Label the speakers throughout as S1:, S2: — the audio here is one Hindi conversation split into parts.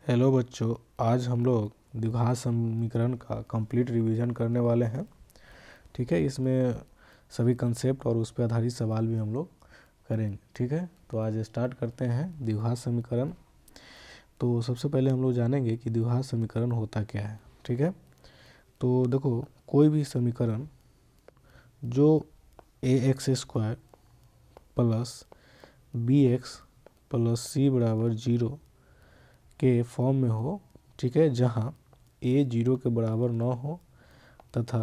S1: हेलो बच्चों, आज हम लोग द्विघात समीकरण का कंप्लीट रिवीजन करने वाले हैं। ठीक है, इसमें सभी कंसेप्ट और उस पर आधारित सवाल भी हम लोग करेंगे। ठीक है, तो आज स्टार्ट करते हैं द्विघात समीकरण। तो सबसे पहले हम लोग जानेंगे कि द्विघात समीकरण होता क्या है। ठीक है, तो देखो, कोई भी समीकरण जो ax² plus bx plus c बराबर 0 के फॉर्म में हो, ठीक है, जहाँ a 0 के बराबर न हो तथा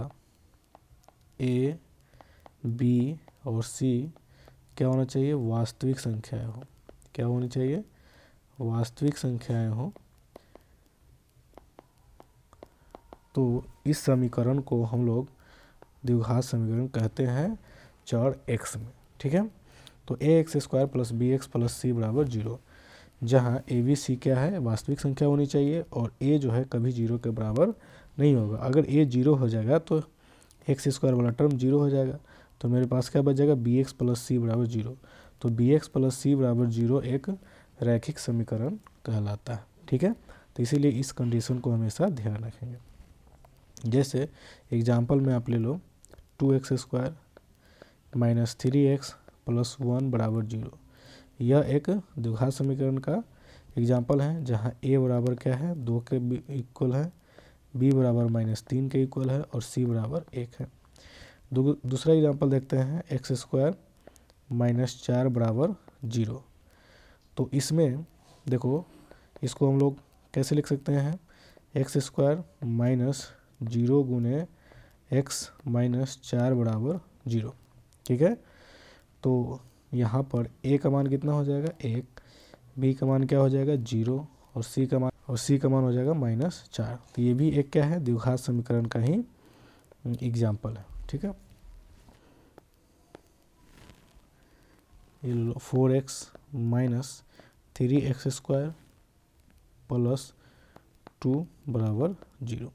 S1: a, b और c क्या होना चाहिए, वास्तविक संख्याएं हो। क्या होनी चाहिए, वास्तविक संख्याएं हो। तो इस समीकरण को हम लोग द्विघात समीकरण कहते हैं चर x में। ठीक है, तो ax² plus bx plus c बराबर 0, जहाँ ए बी सी क्या है, वास्तविक संख्या होनी चाहिए और a जो है कभी 0 के बराबर नहीं होगा। अगर a 0 हो जाएगा तो x² वाला टर्म 0 हो जाएगा, तो मेरे पास क्या बच जाएगा, bx प्लस c बराबर 0। तो bx प्लस c बराबर 0 एक रैखिक समीकरण कहलाता है। ठीक है, तो इसीलिए इस कंडीशन को हमेशा ध्यान रखेंगे। जैसे एग्जाम्पल में आप ले लो 2x² माइनस 3x प्लस 1 बराबर 0। यह एक द्विघात समीकरण का एग्जाम्पल है, जहाँ a बराबर क्या है, 2 के इक्वल है, b बराबर -3 के इक्वल है और c बराबर 1 है। दूसरा एग्जाम्पल देखते हैं x² माइनस 4 बराबर 0। तो इसमें देखो, इसको हम लोग कैसे लिख सकते हैं, x² माइनस 0 गुने x माइनस 4 बराबर 0। ठीक है, तो यहाँ पर a का मान कितना हो जाएगा, 1, b का मान क्या हो जाएगा, 0 और c का मान हो जाएगा -4। तो ये भी एक क्या है, द्विघात समीकरण का ही एग्जाम्पल है। ठीक है, ये लो 4x माइनस 3x² प्लस 2 बराबर 0।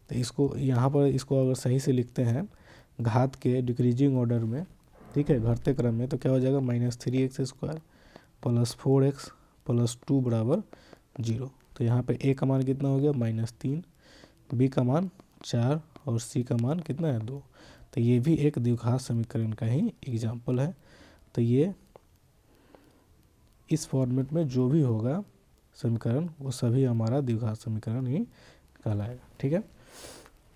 S1: तो इसको यहाँ पर इसको अगर सही से लिखते हैं घात के डिक्रीजिंग ऑर्डर में, ठीक है, घटते क्रम में, तो क्या हो जाएगा, -3x² प्लस 4x प्लस 2 बराबर 0। तो यहाँ पे a का मान कितना हो गया, -3, b का मान 4 और c का मान कितना है, 2। तो ये भी एक द्विघात समीकरण का ही एग्जाम्पल है। तो ये इस फॉर्मेट में जो भी होगा समीकरण, वो सभी हमारा द्विघात समीकरण ही कहलाएगा। ठीक है,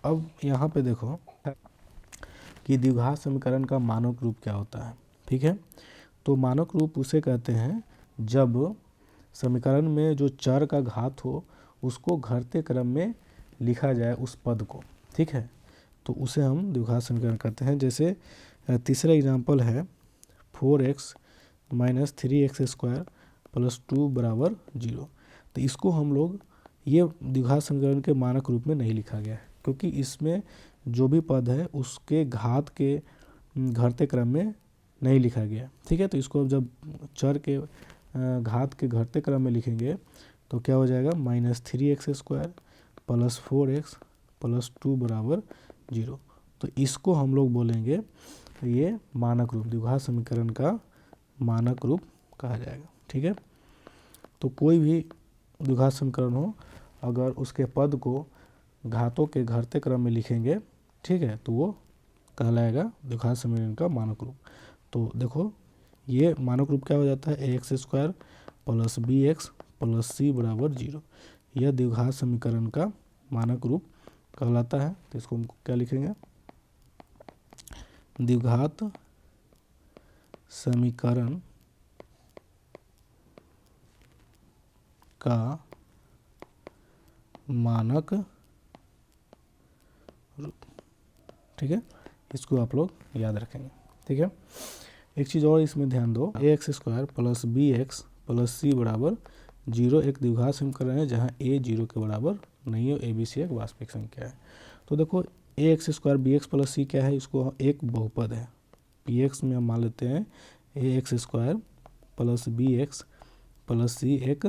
S1: अब यहाँ पे देखो कि द्विघात समीकरण का मानक रूप क्या होता है। ठीक है, तो मानक रूप उसे कहते हैं जब समीकरण में जो चर का घात हो उसको घटते क्रम में लिखा जाए उस पद को। ठीक है, तो उसे हम द्विघात समीकरण कहते हैं। जैसे तीसरा एग्जाम्पल है 4x माइनस 3x² प्लस 2 बराबर 0। तो इसको हम लोग ये द्विघात समीकरण के मानक रूप में नहीं लिखा गया है, क्योंकि इसमें जो भी पद है उसके घात के घटते क्रम में नहीं लिखा गया। ठीक है, तो इसको जब चर के घात के घटते क्रम में लिखेंगे तो क्या हो जाएगा, -3x² प्लस 4x प्लस 2 बराबर 0। तो इसको हम लोग बोलेंगे ये मानक रूप, द्विघात समीकरण का मानक रूप कहा जाएगा। ठीक है, तो कोई भी द्विघात समीकरण हो, अगर उसके पद को घातों के घटते क्रम में लिखेंगे, ठीक है, तो वो कहलाएगा द्विघात समीकरण का मानक रूप। तो देखो, ये मानक रूप क्या हो जाता है, ax² plus bx plus c बराबर 0। यह द्विघात समीकरण का मानक रूप कहलाता है। तो इसको हम क्या लिखेंगे, द्विघात समीकरण का मानक रूप। ठीक है, इसको आप लोग याद रखेंगे। ठीक है, एक चीज़ और इसमें ध्यान दो, ax² plus bx plus c बराबर 0 एक द्विघात समीकरण है जहाँ a 0 के बराबर नहीं हो, a b c एक वास्तविक संख्या है। तो देखो, ax² bx प्लस c क्या है, इसको एक बहुपद है। px में हम मान लेते हैं ax² plus bx plus c एक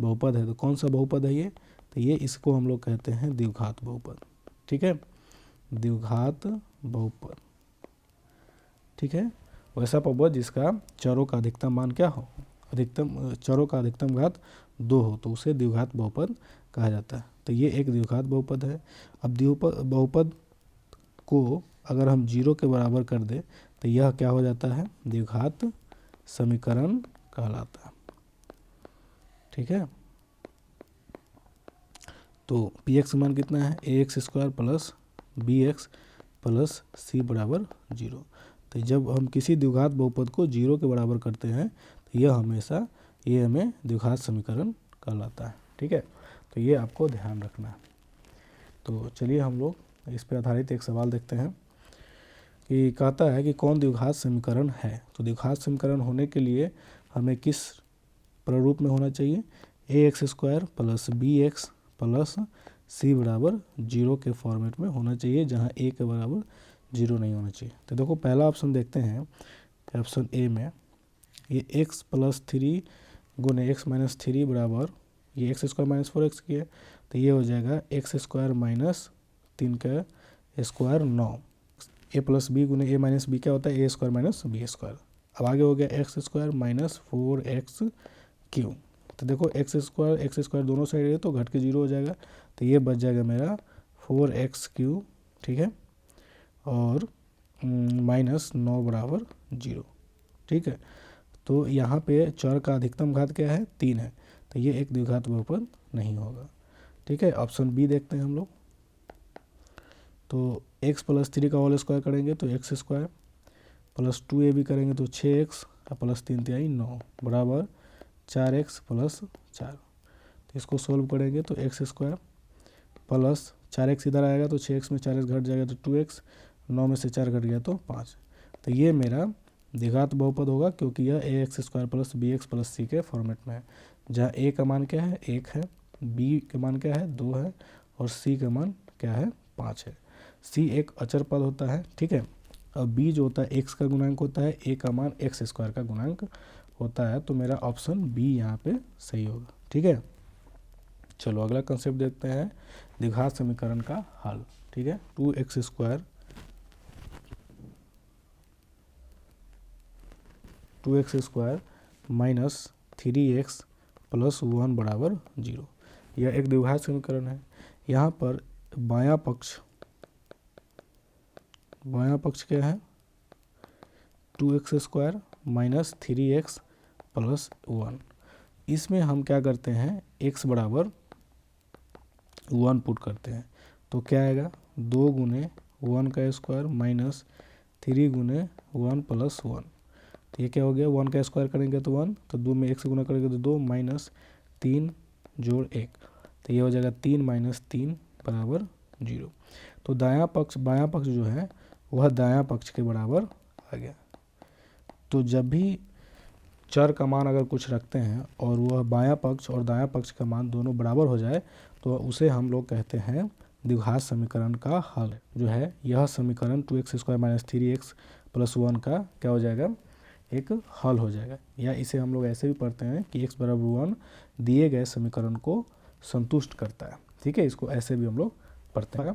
S1: बहुपद है। तो कौन सा बहुपद है ये, तो ये इसको हम लोग कहते हैं द्विघात बहुपद। ठीक है, द्विघात बहुपद। ठीक है, वैसा बहुपद जिसका चरों का अधिकतम मान क्या हो, अधिकतम चरों का अधिकतम घात 2 हो तो उसे द्विघात बहुपद कहा जाता है। तो ये एक द्विघात बहुपद है। अब बहुपद को अगर हम 0 के बराबर कर दें तो यह क्या हो जाता है, द्विघात समीकरण कहलाता है। ठीक है, तो पी एक्स मान कितना है, a x square plus b x plus c बराबर 0। तो जब हम किसी द्विघात बहुपद को 0 के बराबर करते हैं तो यह हमेशा ये हमें द्विघात समीकरण कहलाता है। ठीक है, तो ये आपको ध्यान रखना है। तो चलिए हम लोग इस पर आधारित एक सवाल देखते हैं कि कहता है कि कौन द्विघात समीकरण है। तो द्विघात समीकरण होने के लिए हमें किस प्रारूप में होना चाहिए, a x square plus b x plus c बराबर 0 के फॉर्मेट में होना चाहिए, जहां ए के बराबर 0 नहीं होना चाहिए। तो देखो पहला ऑप्शन देखते हैं, ऑप्शन ए में ये x प्लस 3 गुने एक्स माइनस 3 बराबर ये एक्स स्क्वायर माइनस 4x की है, तो ये हो जाएगा एक्स स्क्वायर माइनस 3 का स्क्वायर 9। ए प्लस बी गुने ए माइनस बी क्या होता है, ए स्क्वायर माइनस बी स्क्वायर। अब आगे हो गया x square minus 4x Q. तो देखो एक्स स्क्वायर दोनों साइड है तो घट के 0 हो जाएगा, तो ये बच जाएगा मेरा 4x क्यू। ठीक है, और माइनस 9 बराबर 0। ठीक है, तो यहाँ पे चर का अधिकतम घात क्या है, 3 है, तो ये एक द्विघात बहुपद नहीं होगा। ठीक है, ऑप्शन बी देखते हैं हम लोग। तो x प्लस 3 का होल स्क्वायर करेंगे तो एक्स स्क्वायर प्लस 2ab करेंगे तो 6x प्लस 3 तिहाई 9 बराबर 4x प्लस 4। तो इसको सोल्व करेंगे तो एक्स स्क्वायर प्लस 4x इधर आएगा तो 6x में 4x घट जाएगा तो 2x, 9 में से 4 घट गया तो 5। तो ये मेरा द्विघात बहुपद होगा क्योंकि यह a x square plus b x plus c के फॉर्मेट में है, जहाँ ए का मान क्या है 1 है, बी का मान क्या है 2 है और सी का मान क्या है 5 है। सी एक अचर पद होता है। ठीक है, और बी जो होता है एक्स का गुणांक होता है, ए का मान एक्स स्क्वायर का गुणांक होता है। तो मेरा ऑप्शन बी यहाँ पे सही होगा। ठीक है, चलो अगला कंसेप्ट देखते हैं, द्विघात समीकरण का हल। ठीक है, 2x square minus 3x plus 1 बराबर 0, यह एक द्विघात समीकरण है। यहाँ पर बायां पक्ष क्या है, 2x square minus 3x plus 1। इसमें हम क्या करते हैं, x बराबर 1 पुट करते हैं तो क्या आएगा, 2 गुने 1 का स्क्वायर माइनस 3 गुने 1 प्लस 1। तो ये क्या हो गया, 1 का स्क्वायर करेंगे तो 1, तो 2 में 1 से गुना करेंगे तो 2 माइनस 3 जोड़ 1, तो ये हो जाएगा 3 माइनस 3 बराबर 0। तो बायां पक्ष जो है वह दायां पक्ष के बराबर आ गया। तो जब भी चर का मान अगर कुछ रखते हैं और वह बायां पक्ष और दायां पक्ष का मान दोनों बराबर हो जाए तो उसे हम लोग कहते हैं द्विघात समीकरण का हल जो है। यह समीकरण 2x square minus 3x plus 1 का क्या हो जाएगा, एक हल हो जाएगा। या इसे हम लोग ऐसे भी पढ़ते हैं कि x बराबर 1 दिए गए समीकरण को संतुष्ट करता है। ठीक है, इसको ऐसे भी हम लोग पढ़ते हैं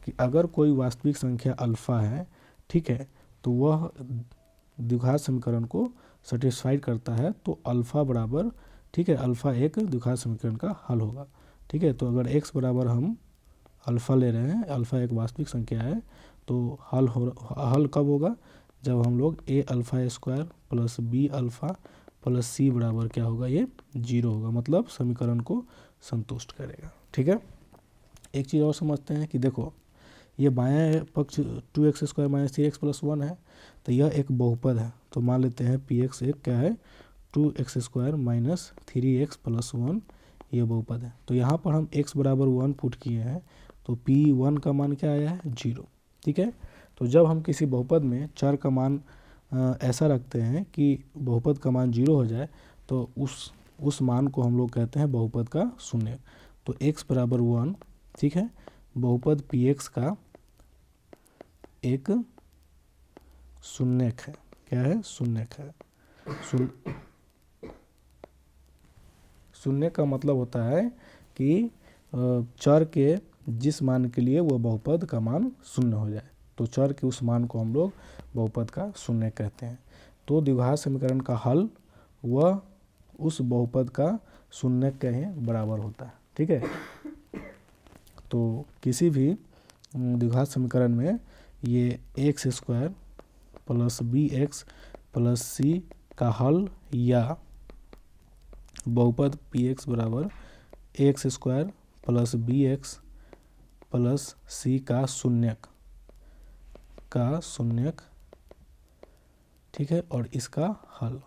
S1: कि अगर कोई वास्तविक संख्या अल्फा है, ठीक है, तो वह द्विघात समीकरण को सेटिस्फाइड करता है, तो अल्फा बराबर, ठीक है, अल्फा एक द्विघात समीकरण का हल होगा। ठीक है, तो अगर x बराबर हम अल्फा ले रहे हैं, अल्फा एक वास्तविक संख्या है, तो हल कब होगा, जब हम लोग a alpha square plus b alpha plus c बराबर क्या होगा, ये 0 होगा, मतलब समीकरण को संतुष्ट करेगा। ठीक है, एक चीज़ और समझते हैं कि देखो ये बायां पक्ष 2x square minus 3x plus 1 है, तो यह एक बहुपद है। तो मान लेते हैं px एक क्या है, 2x square minus 3x plus 1, ये बहुपद है। तो यहाँ पर हम x बराबर 1 पुट किए हैं तो p1 का मान क्या आया है, 0। ठीक है, तो जब हम किसी बहुपद में चर का मान ऐसा रखते हैं कि बहुपद का मान 0 हो जाए तो उस मान को हम लोग कहते हैं बहुपद का शून्य। तो x बराबर 1, ठीक है, बहुपद px का एक शून्यक है। क्या है, शून्यक है। शून्य का मतलब होता है कि चर के जिस मान के लिए वह बहुपद का मान शून्य हो जाए, तो चर के उस मान को हम लोग बहुपद का शून्य कहते हैं। तो द्विघात समीकरण का हल वह उस बहुपद का शून्य के ही बराबर होता है। ठीक है, तो किसी भी द्विघात समीकरण में ये x square plus b x plus c का हल या बहुपद पी एक्स बराबर x square plus b x plus c का शून्यक ठीक है, और इसका हल,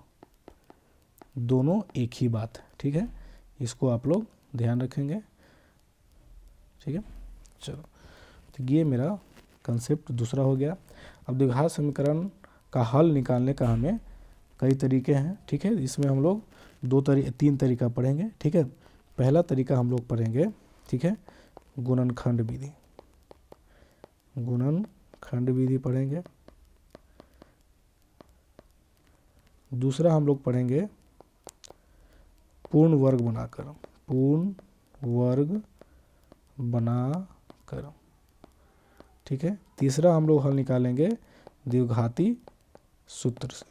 S1: दोनों एक ही बात है। ठीक है, इसको आप लोग ध्यान रखेंगे। ठीक है, चलो, तो ये मेरा कंसेप्ट दूसरा हो गया। अब द्विघात समीकरण का हल निकालने का हमें कई तरीके हैं। ठीक है, इसमें हम लोग तीन तरीका पढ़ेंगे। ठीक है, पहला तरीका हम लोग पढ़ेंगे, ठीक है, गुणनखंड विधि पढ़ेंगे। दूसरा हम लोग पढ़ेंगे पूर्ण वर्ग बनाकर। ठीक है, तीसरा हम लोग हल निकालेंगे द्विघाती सूत्र से।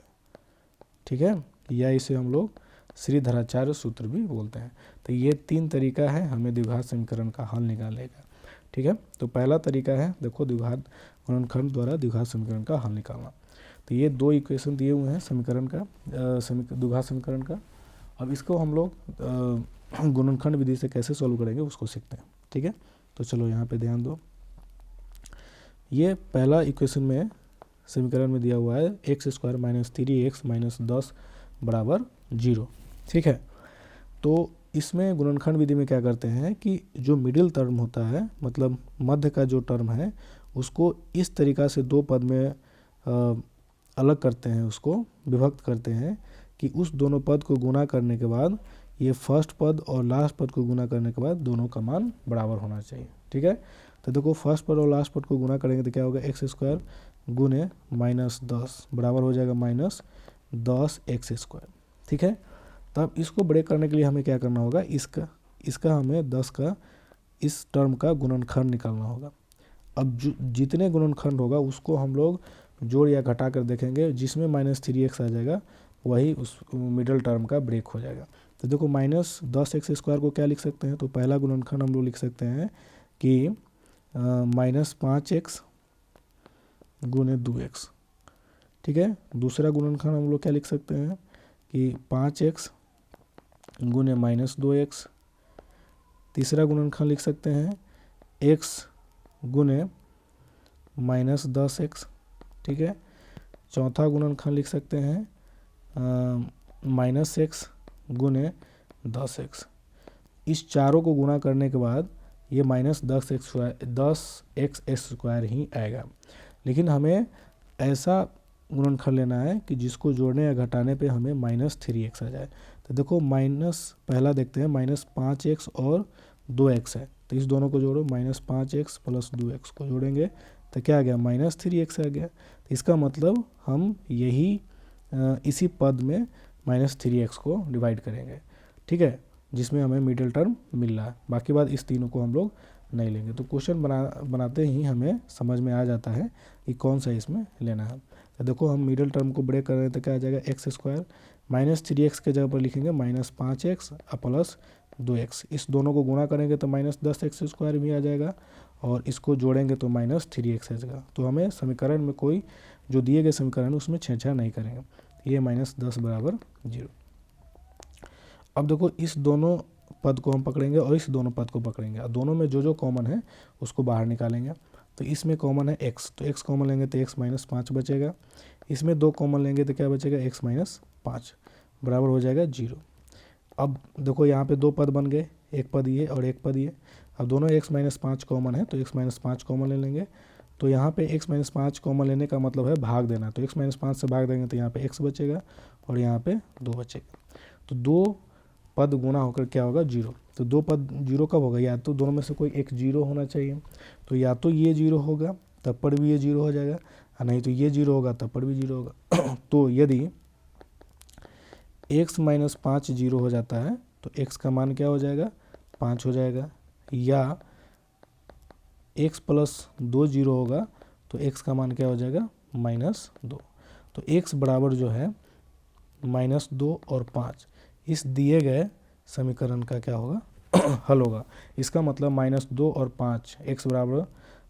S1: ठीक है, या इसे हम लोग श्रीधराचार्य सूत्र भी बोलते हैं। तो ये तीन तरीका है हमें द्विघात समीकरण का हल निकालने का। ठीक है, तो पहला तरीका है, देखो, द्विघात गुणनखंड द्वारा द्विघात समीकरण का हल निकालना। तो ये दो इक्वेशन दिए हुए हैं समीकरण का, द्विघात समीकरण का। अब इसको हम लोग गुणनखंड विधि से कैसे सॉल्व करेंगे उसको सीखते हैं। ठीक है, तो चलो यहाँ पे ध्यान दो। ये पहला इक्वेशन में समीकरण में दिया हुआ है x square minus 3x minus 10 बराबर 0। ठीक है, तो इसमें गुणनखंड विधि में क्या करते हैं कि जो मिडिल टर्म होता है, मतलब मध्य का जो टर्म है, उसको इस तरीक़ा से दो पद में अलग करते हैं, उसको विभक्त करते हैं कि उस दोनों पद को गुणा करने के बाद ये फर्स्ट पद और लास्ट पद को गुणा करने के बाद दोनों का मान बराबर होना चाहिए। ठीक है, तो देखो, फर्स्ट पद और लास्ट पद को गुणा करेंगे तो क्या होगा, एक्स स्क्वायर गुने माइनस 10 बराबर हो जाएगा माइनस 10 एक्स स्क्वायर। ठीक है, तब इसको ब्रेक करने के लिए हमें क्या करना होगा, इसका हमें 10 का इस टर्म का गुणनखंड निकालना होगा। अब जितने गुणनखंड होगा उसको हम लोग जोड़ या घटा कर देखेंगे, जिसमें माइनस 3x आ जाएगा वही उस मिडल टर्म का ब्रेक हो जाएगा। तो देखो, माइनस 10 एक्स स्क्वायर को क्या लिख सकते हैं, तो पहला गुणनखंड हम लोग लिख सकते हैं कि माइनस 5x गुने 2x। ठीक है, दूसरा गुणनखंड हम लोग क्या लिख सकते हैं कि 5x गुने माइनस 2x। तीसरा गुणनखंड लिख सकते हैं x गुने माइनस 10x। ठीक है, चौथा गुणनखंड लिख सकते हैं माइनस x गुने 10x। इस चारों को गुणा करने के बाद ये माइनस 10x स्क्वायर ही आएगा। लेकिन हमें ऐसा गुणनखंड लेना है कि जिसको जोड़ने या घटाने पे हमें माइनस 3x आ जाए। तो देखो, माइनस पहला देखते हैं, माइनस 5x और 2x है, तो इस दोनों को जोड़ो, माइनस 5x प्लस 2x को जोड़ेंगे तो क्या आ गया, माइनस 3x आ गया। तो इसका मतलब हम इसी पद में माइनस 3x को डिवाइड करेंगे। ठीक है, जिसमें हमें मिडिल टर्म मिल रहा है, बाकी बात इस तीनों को हम लोग नहीं लेंगे। तो क्वेश्चन बनाते ही हमें समझ में आ जाता है कि कौन सा इसमें लेना है। तो देखो, हम मिडिल टर्म को ब्रेक कर रहे हैं तो क्या आ जाएगा, एक्स स्क्वायर माइनस 3x के जगह पर लिखेंगे माइनस 5x प्लस 2x। इस दोनों को गुणा करेंगे तो माइनस 10x स्क्वायर भी आ जाएगा, और इसको जोड़ेंगे तो माइनस 3x आ जाएगा। तो हमें समीकरण में कोई जो दिए गए समीकरण उसमें छेड़छाड़ नहीं करेंगे। ये माइनस 10 बराबर 0। अब देखो, इस दोनों पद को हम पकड़ेंगे और इस दोनों पद को पकड़ेंगे, और दोनों में जो जो कॉमन है उसको बाहर निकालेंगे। तो इसमें कॉमन है x, तो x कॉमन लेंगे तो x माइनस 5 बचेगा। इसमें 2 कॉमन लेंगे तो क्या बचेगा, x माइनस 5 बराबर हो जाएगा 0। अब देखो, यहाँ पे 2 पद बन गए, एक पद ये और एक पद ये। अब दोनों x माइनस 5 कॉमन है तो x माइनस 5 कॉमन ले लेंगे। तो यहाँ पे x माइनस 5 कॉमन लेने का मतलब है भाग देना, तो x माइनस 5 से भाग देंगे तो यहाँ पे x बचेगा और यहाँ पे 2 बचेगा। तो 2 पद गुणा होकर क्या होगा, 0। तो 2 पद 0 कब होगा, या तो दोनों में से कोई एक 0 होना चाहिए। तो या तो ये 0 होगा तब पर भी ये 0 हो जाएगा, और नहीं तो ये 0 होगा तब पर भी 0 होगा। तो यदि x माइनस 5 0 हो जाता है तो x का मान क्या हो जाएगा, 5 हो जाएगा। या x प्लस 2 0 होगा तो x का मान क्या हो जाएगा, माइनस 2। तो x बराबर जो है माइनस 2 और 5, इस दिए गए समीकरण का क्या होगा हल होगा। इसका मतलब -2 और 5 x बराबर,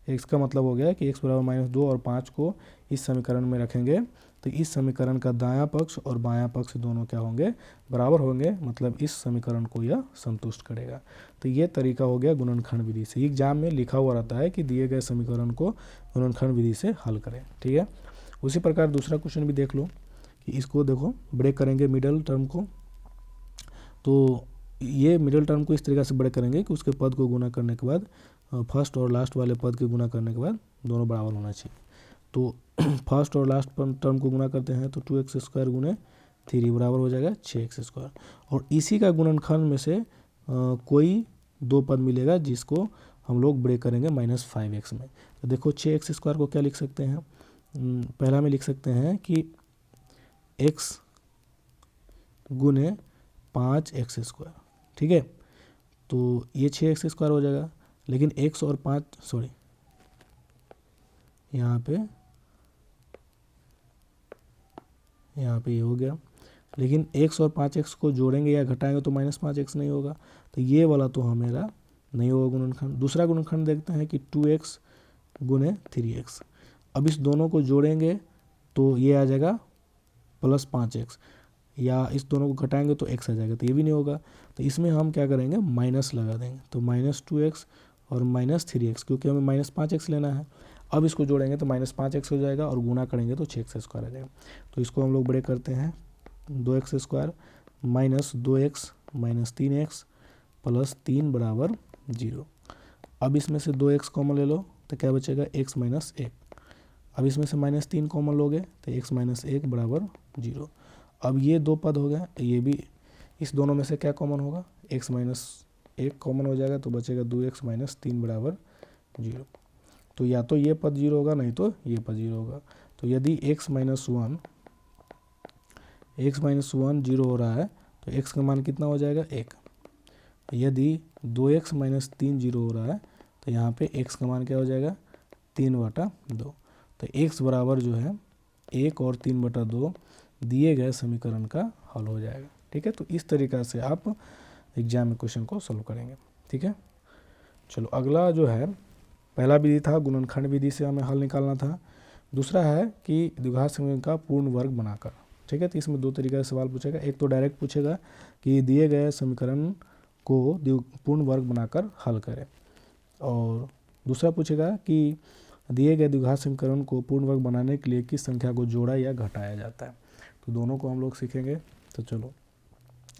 S1: इसका मतलब हो गया कि x बराबर -2 और 5 को इस समीकरण में रखेंगे तो इस समीकरण का दायां पक्ष और बायां पक्ष दोनों क्या होंगे, बराबर होंगे, मतलब इस समीकरण को यह संतुष्ट करेगा। तो ये तरीका हो गया गुणनखंड विधि से। एग्जाम में लिखा हुआ रहता है कि दिए गए समीकरण को गुणनखंड विधि से हल करें, ठीक है। उसी प्रकार दूसरा क्वेश्चन भी देख लो कि इसको देखो, ब्रेक करेंगे मिडिल टर्म को। तो ये मिडिल टर्म को इस तरीके से ब्रेक करेंगे कि उसके पद को गुना करने के बाद फर्स्ट और लास्ट वाले पद के गुना करने के बाद दोनों बराबर होना चाहिए। तो फर्स्ट और लास्ट टर्म को गुना करते हैं तो 2x² गुने 3 बराबर हो जाएगा 6x²। और इसी का गुणनखंड में से कोई दो पद मिलेगा जिसको हम लोग ब्रेक करेंगे -5x में। तो देखो 6x² को क्या लिख सकते हैं, पहला में लिख सकते हैं कि x गुने 5x², ठीक है। तो ये 6x² हो जाएगा, लेकिन x और 5 सॉरी यहाँ पे ये हो गया, लेकिन x और 5x को जोड़ेंगे या घटाएंगे तो -5x नहीं होगा, तो ये वाला तो हमारा नहीं होगा गुणनखंड। दूसरा गुणनखंड देखते हैं कि 2x गुने 3x। अब इस दोनों को जोड़ेंगे तो ये आ जाएगा +5x, या इस दोनों को घटाएंगे तो x आ जाएगा, तो ये भी नहीं होगा। तो इसमें हम क्या करेंगे, माइनस लगा देंगे, तो -2x और -3x, क्योंकि हमें -5x लेना है। अब इसको जोड़ेंगे तो -5x हो जाएगा और गुना करेंगे तो 6x² आ जाएगा। तो इसको हम लोग ब्रेक करते हैं, 2x² -2x -3x + 3 बराबर 0। अब इसमें से 2x कॉमन ले लो तो क्या बचेगा, x - 1। अब इसमें से -3 कॉमन लोगे तो x - 1 बराबर 0। अब ये दो पद हो गए, ये भी, इस दोनों में से क्या कॉमन होगा, x - 1 कॉमन हो जाएगा तो बचेगा 2x - 3 बराबर 0। तो या तो ये पद 0 होगा, नहीं तो ये पद 0 होगा। तो यदि x - 1 0 हो रहा है तो x का मान कितना हो जाएगा, 1। यदि 2x - 3 0 हो रहा है तो यहाँ पे x का मान क्या हो जाएगा, 3/2। तो x बराबर जो है 1 और 3/2 दिए गए समीकरण का हल हो जाएगा, ठीक है। तो इस तरीक़ा से आप एग्जाम में क्वेश्चन को सॉल्व करेंगे, ठीक है। चलो अगला जो है, पहला विधि था गुणनखंड विधि से हमें हल निकालना था। दूसरा है कि द्विघात समीकरण का पूर्ण वर्ग बनाकर, ठीक है। तो इसमें दो तरीके से सवाल पूछेगा, एक तो डायरेक्ट पूछेगा कि दिए गए समीकरण को पूर्ण वर्ग बनाकर हल करें, और दूसरा पूछेगा कि दिए गए द्विघात समीकरण को पूर्ण वर्ग बनाने के लिए किस संख्या को जोड़ा या घटाया जाता है। तो दोनों को हम लोग सीखेंगे। तो चलो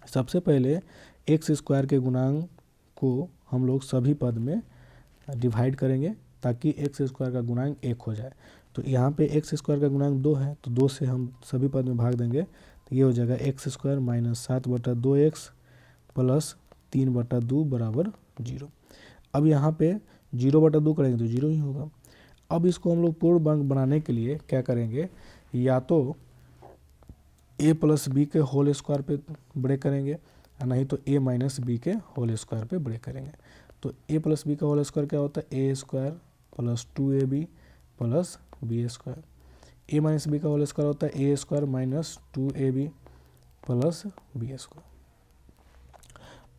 S1: सबसे पहले x² के गुणांक को हम लोग सभी पद में डिवाइड करेंगे ताकि x² का गुणांक 1 हो जाए। तो यहाँ पे x² का गुणांक 2 है तो 2 से हम सभी पद में भाग देंगे, तो ये हो जाएगा x² - 7/2x + 3/2 बराबर 0। अब यहाँ पे 0/2 करेंगे तो 0 ही होगा। अब इसको हम लोग पूर्ण वर्ग बनाने के लिए क्या करेंगे, या तो a + b के होल स्क्वायर पे ब्रेक करेंगे, नहीं तो a - b के होल स्क्वायर पे ब्रेक करेंगे। तो a + b का होल स्क्वायर क्या होता है, a² + 2ab + b²। a - b का होल स्क्वायर होता है a² - 2ab + b²।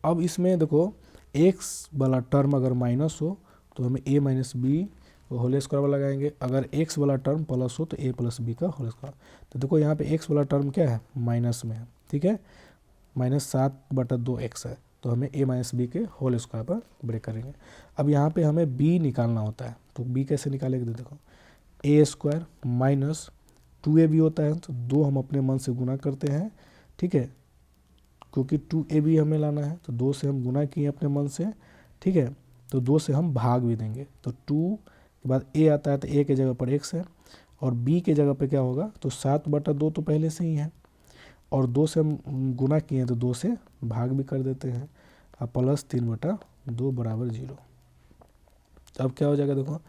S1: अब इसमें देखो x वाला टर्म अगर माइनस हो तो हमें a - b होल स्क्वायर वाला लगाएंगे, अगर x वाला टर्म प्लस हो तो a + b का होल स्क्वायर। तो देखो यहाँ पे x वाला टर्म क्या है, माइनस में है, ठीक है, -7/2x है, तो हमें a - b के होल स्क्वायर पर ब्रेक करेंगे। अब यहाँ पे हमें b निकालना होता है, तो b कैसे निकालेंगे, तो देखो a² - 2ab होता है, तो 2 हम अपने मन से गुना करते हैं, ठीक है, क्योंकि 2ab हमें लाना है, तो 2 से हम गुना किए अपने मन से, ठीक है, तो 2 से हम भाग भी देंगे। तो 2 के बाद a आता है तो a के जगह पर x है, और b के जगह पे क्या होगा, तो 7/2 तो पहले से ही है, और 2 से हम गुना किए तो 2 से भाग भी कर देते हैं, अब + 3/2 बराबर 0। अब क्या हो जाएगा, देखो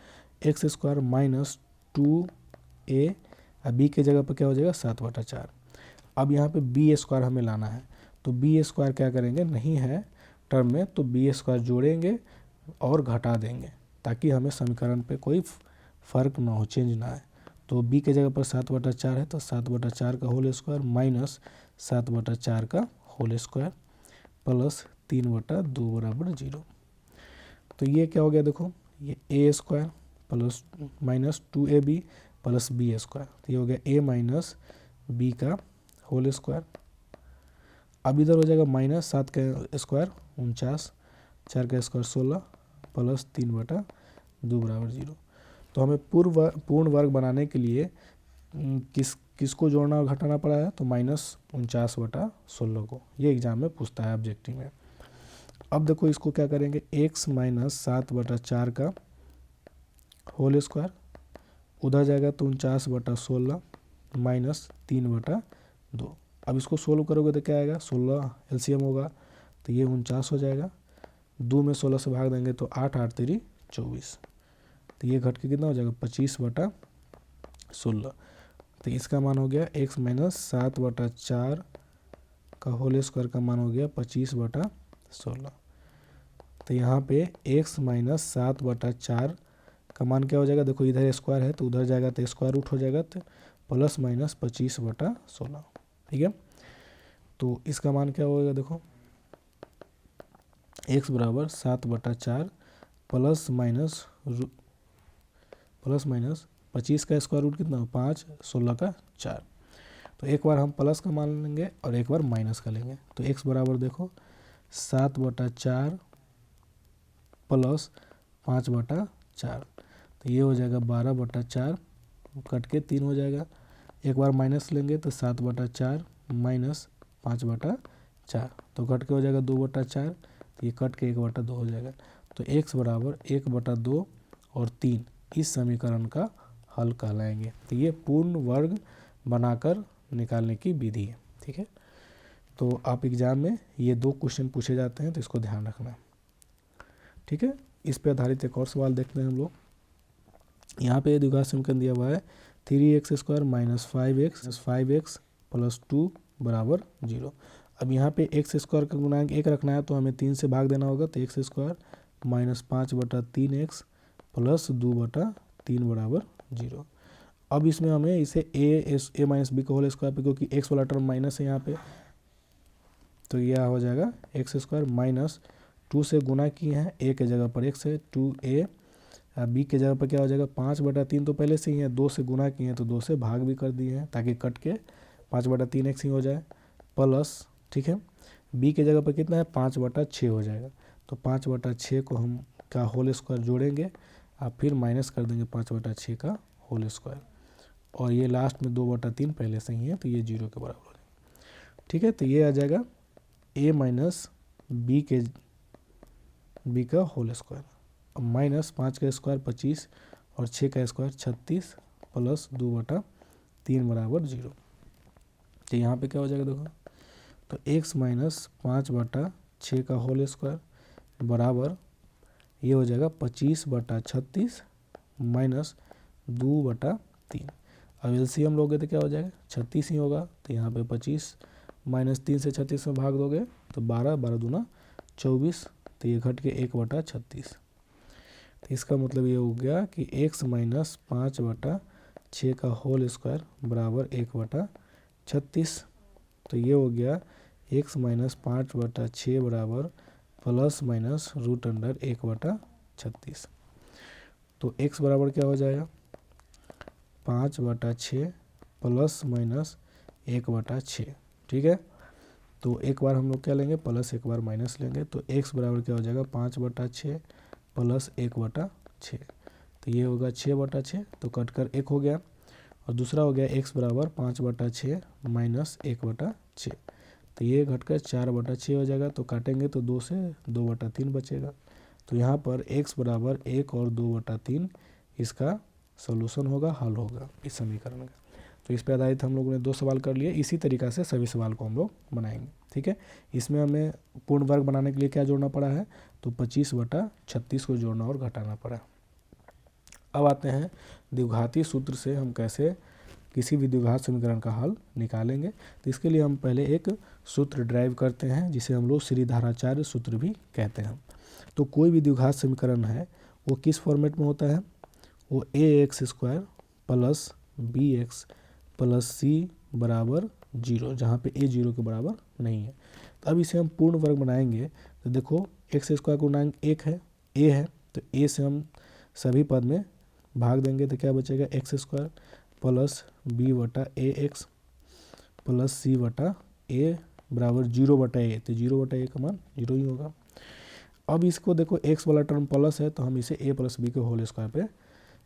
S1: x² - 2a, b के जगह पर क्या हो जाएगा 7/4। अब यहाँ पे b² हमें लाना है, तो b² क्या करेंगे, नहीं है टर्म में, तो b² जोड़ेंगे और घटा देंगे ताकि हमें समीकरण पे कोई फ़र्क ना हो, चेंज ना आए। तो b के जगह पर 7/4 है, तो 7/4 का होल स्क्वायर - 7/4 का होल स्क्वायर, प्लस 3/2 बराबर 0। तो ये क्या हो गया देखो, ये a square plus minus 2ab plus b square, तो ये हो गया a माइनस बी का होल स्क्वायर। अब इधर हो जाएगा माइनस 7 का स्क्वायर 49, 4 का स्क्वायर 16 प्लस 3/2 बराबर 0। तो हमें पूर्ण वर्ग बनाने के लिए किसको जोड़ना और घटाना पड़ा है, तो माइनस 49/16 को। ये एग्जाम में पूछता है ऑब्जेक्टिव में। अब देखो इसको क्या करेंगे, x माइनस 7/4 का होल स्क्वायर, उधर जाएगा तो 49/16 माइनस 3/2। अब इसको सोल्व करोगे तो क्या आएगा, 16 एलसीएम होगा तो ये 49 हो जाएगा। 2 में 16 से भाग देंगे तो 8 8 3 24, तो ये घट के कितना हो जाएगा 25/16। तो इसका मान हो गया x माइनस 7/4 का होल स्क्वायर का मान हो गया 25/16। तो यहाँ पे x माइनस 7/4 का मान क्या हो जाएगा, देखो इधर स्क्वायर है तो उधर जाएगा तो स्क्वायर रूट हो जाएगा, तो प्लस माइनस 25/16। ठीक है, तो इसका मान क्या होगा, देखो x बराबर 7/4 प्लस माइनस 25 का स्क्वायर रूट कितना, 5, 16 का 4। तो एक बार हम प्लस का मान लेंगे और एक बार माइनस का लेंगे। तो x बराबर देखो 7/4 प्लस 5/4, तो ये हो जाएगा 12/4, कट के 3 हो जाएगा। एक बार माइनस लेंगे तो 7/4 माइनस 5/4, तो कट के हो जाएगा 2/4, ये कट के 1/2 हो जाएगा। तो x बराबर 1/2 और 3 इस समीकरण का हल कहलाएंगे। तो ये पूर्ण वर्ग बनाकर निकालने की विधि है। ठीक है, तो आप एग्जाम में ये 2 क्वेश्चन पूछे जाते हैं, तो इसको ध्यान रखना। ठीक है, इस पे आधारित एक और सवाल देखते हैं हम लोग। यहाँ पे द्विघात समीकरण दिया हुआ है 3x² माइनस 5x प्लस 2 बराबर 0। अब यहाँ पे x² का गुणांक 1 रखना है तो हमें 3 से भाग देना होगा, तो x² माइनस 5/3x प्लस 2/3 बराबर 0। अब इसमें हमें इसे a माइनस बी का होल स्क्वायर पे, क्योंकि x वाला टर्म माइनस है यहाँ पे, तो यह हो जाएगा x² माइनस 2 से गुना किए हैं, a के जगह पर x है 2a, b के जगह पर क्या हो जाएगा 5/3 तो पहले से ही है, 2 से गुना किए हैं तो 2 से भाग भी कर दिए हैं ताकि कट के 5/3x ही हो जाए, प्लस ठीक है b के जगह पर कितना है 5/6 हो जाएगा। तो 5/6 को हम का होल स्क्वायर जोड़ेंगे, आप फिर माइनस कर देंगे 5/6 का होल स्क्वायर, और ये लास्ट में 2/3 पहले से ही है तो ये 0 के बराबर हो जाएगा। ठीक है, तो ये आ जाएगा a माइनस बी का होल स्क्वायर, माइनस 5 का स्क्वायर 25 और 6 का स्क्वायर 36 प्लस 2/3 बराबर 0। तो यहाँ पे क्या हो जाएगा देखो, तो x माइनस 5/6 का होल स्क्वायर बराबर ये हो जाएगा 25/36 माइनस 2/3। अब एलसीएम लोगे तो क्या हो जाएगा 36 ही होगा, तो यहाँ पे 25 माइनस 3 से 36 में भाग दोगे तो 12, 12 दूना 24, तो ये घट के 1/36। तो इसका मतलब ये हो गया कि x माइनस 5/6 का होल स्क्वायर बराबर 1/36। तो ये हो गया x माइनस 5/6 बराबर प्लस माइनस रूट अंडर 1/36। तो x बराबर क्या हो जाएगा 5/6 प्लस माइनस 1/6। ठीक है, तो एक बार हम लोग क्या लेंगे प्लस, एक बार माइनस लेंगे, तो x बराबर क्या हो जाएगा 5/6 प्लस 1/6, तो ये होगा 6/6, तो कट कर 1 हो गया, और दूसरा हो गया x बराबर 5/6 माइनस 1/6, तो ये घटकर 4/6 हो जाएगा, तो काटेंगे तो 2 से 2/3 बचेगा। तो यहाँ पर x बराबर 1 और 2/3 इसका सॉल्यूशन होगा, हल होगा इस समीकरण का। तो इस पर आधारित हम लोगों ने 2 सवाल कर लिए, इसी तरीक़ा से सभी सवाल को हम लोग बनाएंगे। ठीक है, इसमें हमें पूर्ण वर्ग बनाने के लिए क्या जोड़ना पड़ा है, तो 25/36 को जोड़ना और घटाना पड़ा। अब आते हैं द्विघाती सूत्र से हम कैसे किसी भी द्विघात समीकरण का हल निकालेंगे। तो इसके लिए हम पहले एक सूत्र ड्राइव करते हैं जिसे हम लोग श्रीधराचार्य सूत्र भी कहते हैं। तो कोई भी द्विघात समीकरण है वो किस फॉर्मेट में होता है, वो ax² plus bx plus c बराबर 0, जहाँ पे a 0 के बराबर नहीं है। तो अब इसे हम पूर्ण वर्ग बनाएंगे तो देखो एक्स स्क्वायर पूर्णांक एक है, ए है, तो ए से हम सभी पद में भाग देंगे तो क्या बचेगा, एक्स स्क्वायर प्लस बी बटा ए एक्स प्लस सी बटा ए बराबर 0/a, तो 0/a का मान 0 ही होगा। अब इसको देखो x वाला टर्म प्लस है तो हम इसे a प्लस बी के होल स्क्वायर पे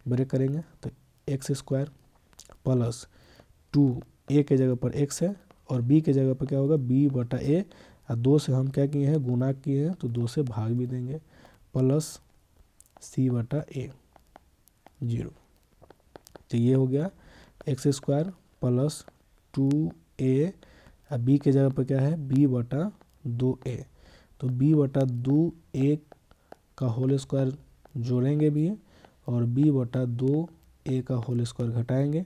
S1: ब्रेक करेंगे, तो एक्स स्क्वायर प्लस 2a के जगह पर x है और b के जगह पर क्या होगा b/a, और 2 से हम क्या किए हैं गुना किए हैं तो 2 से भाग भी देंगे, प्लस c/a 0। तो ये हो गया एक्स स्क्वायर प्लस 2a, अब b के जगह पर क्या है b/2a, तो b/2a का होल स्क्वायर जोड़ेंगे भी और b/2a का होल स्क्वायर घटाएंगे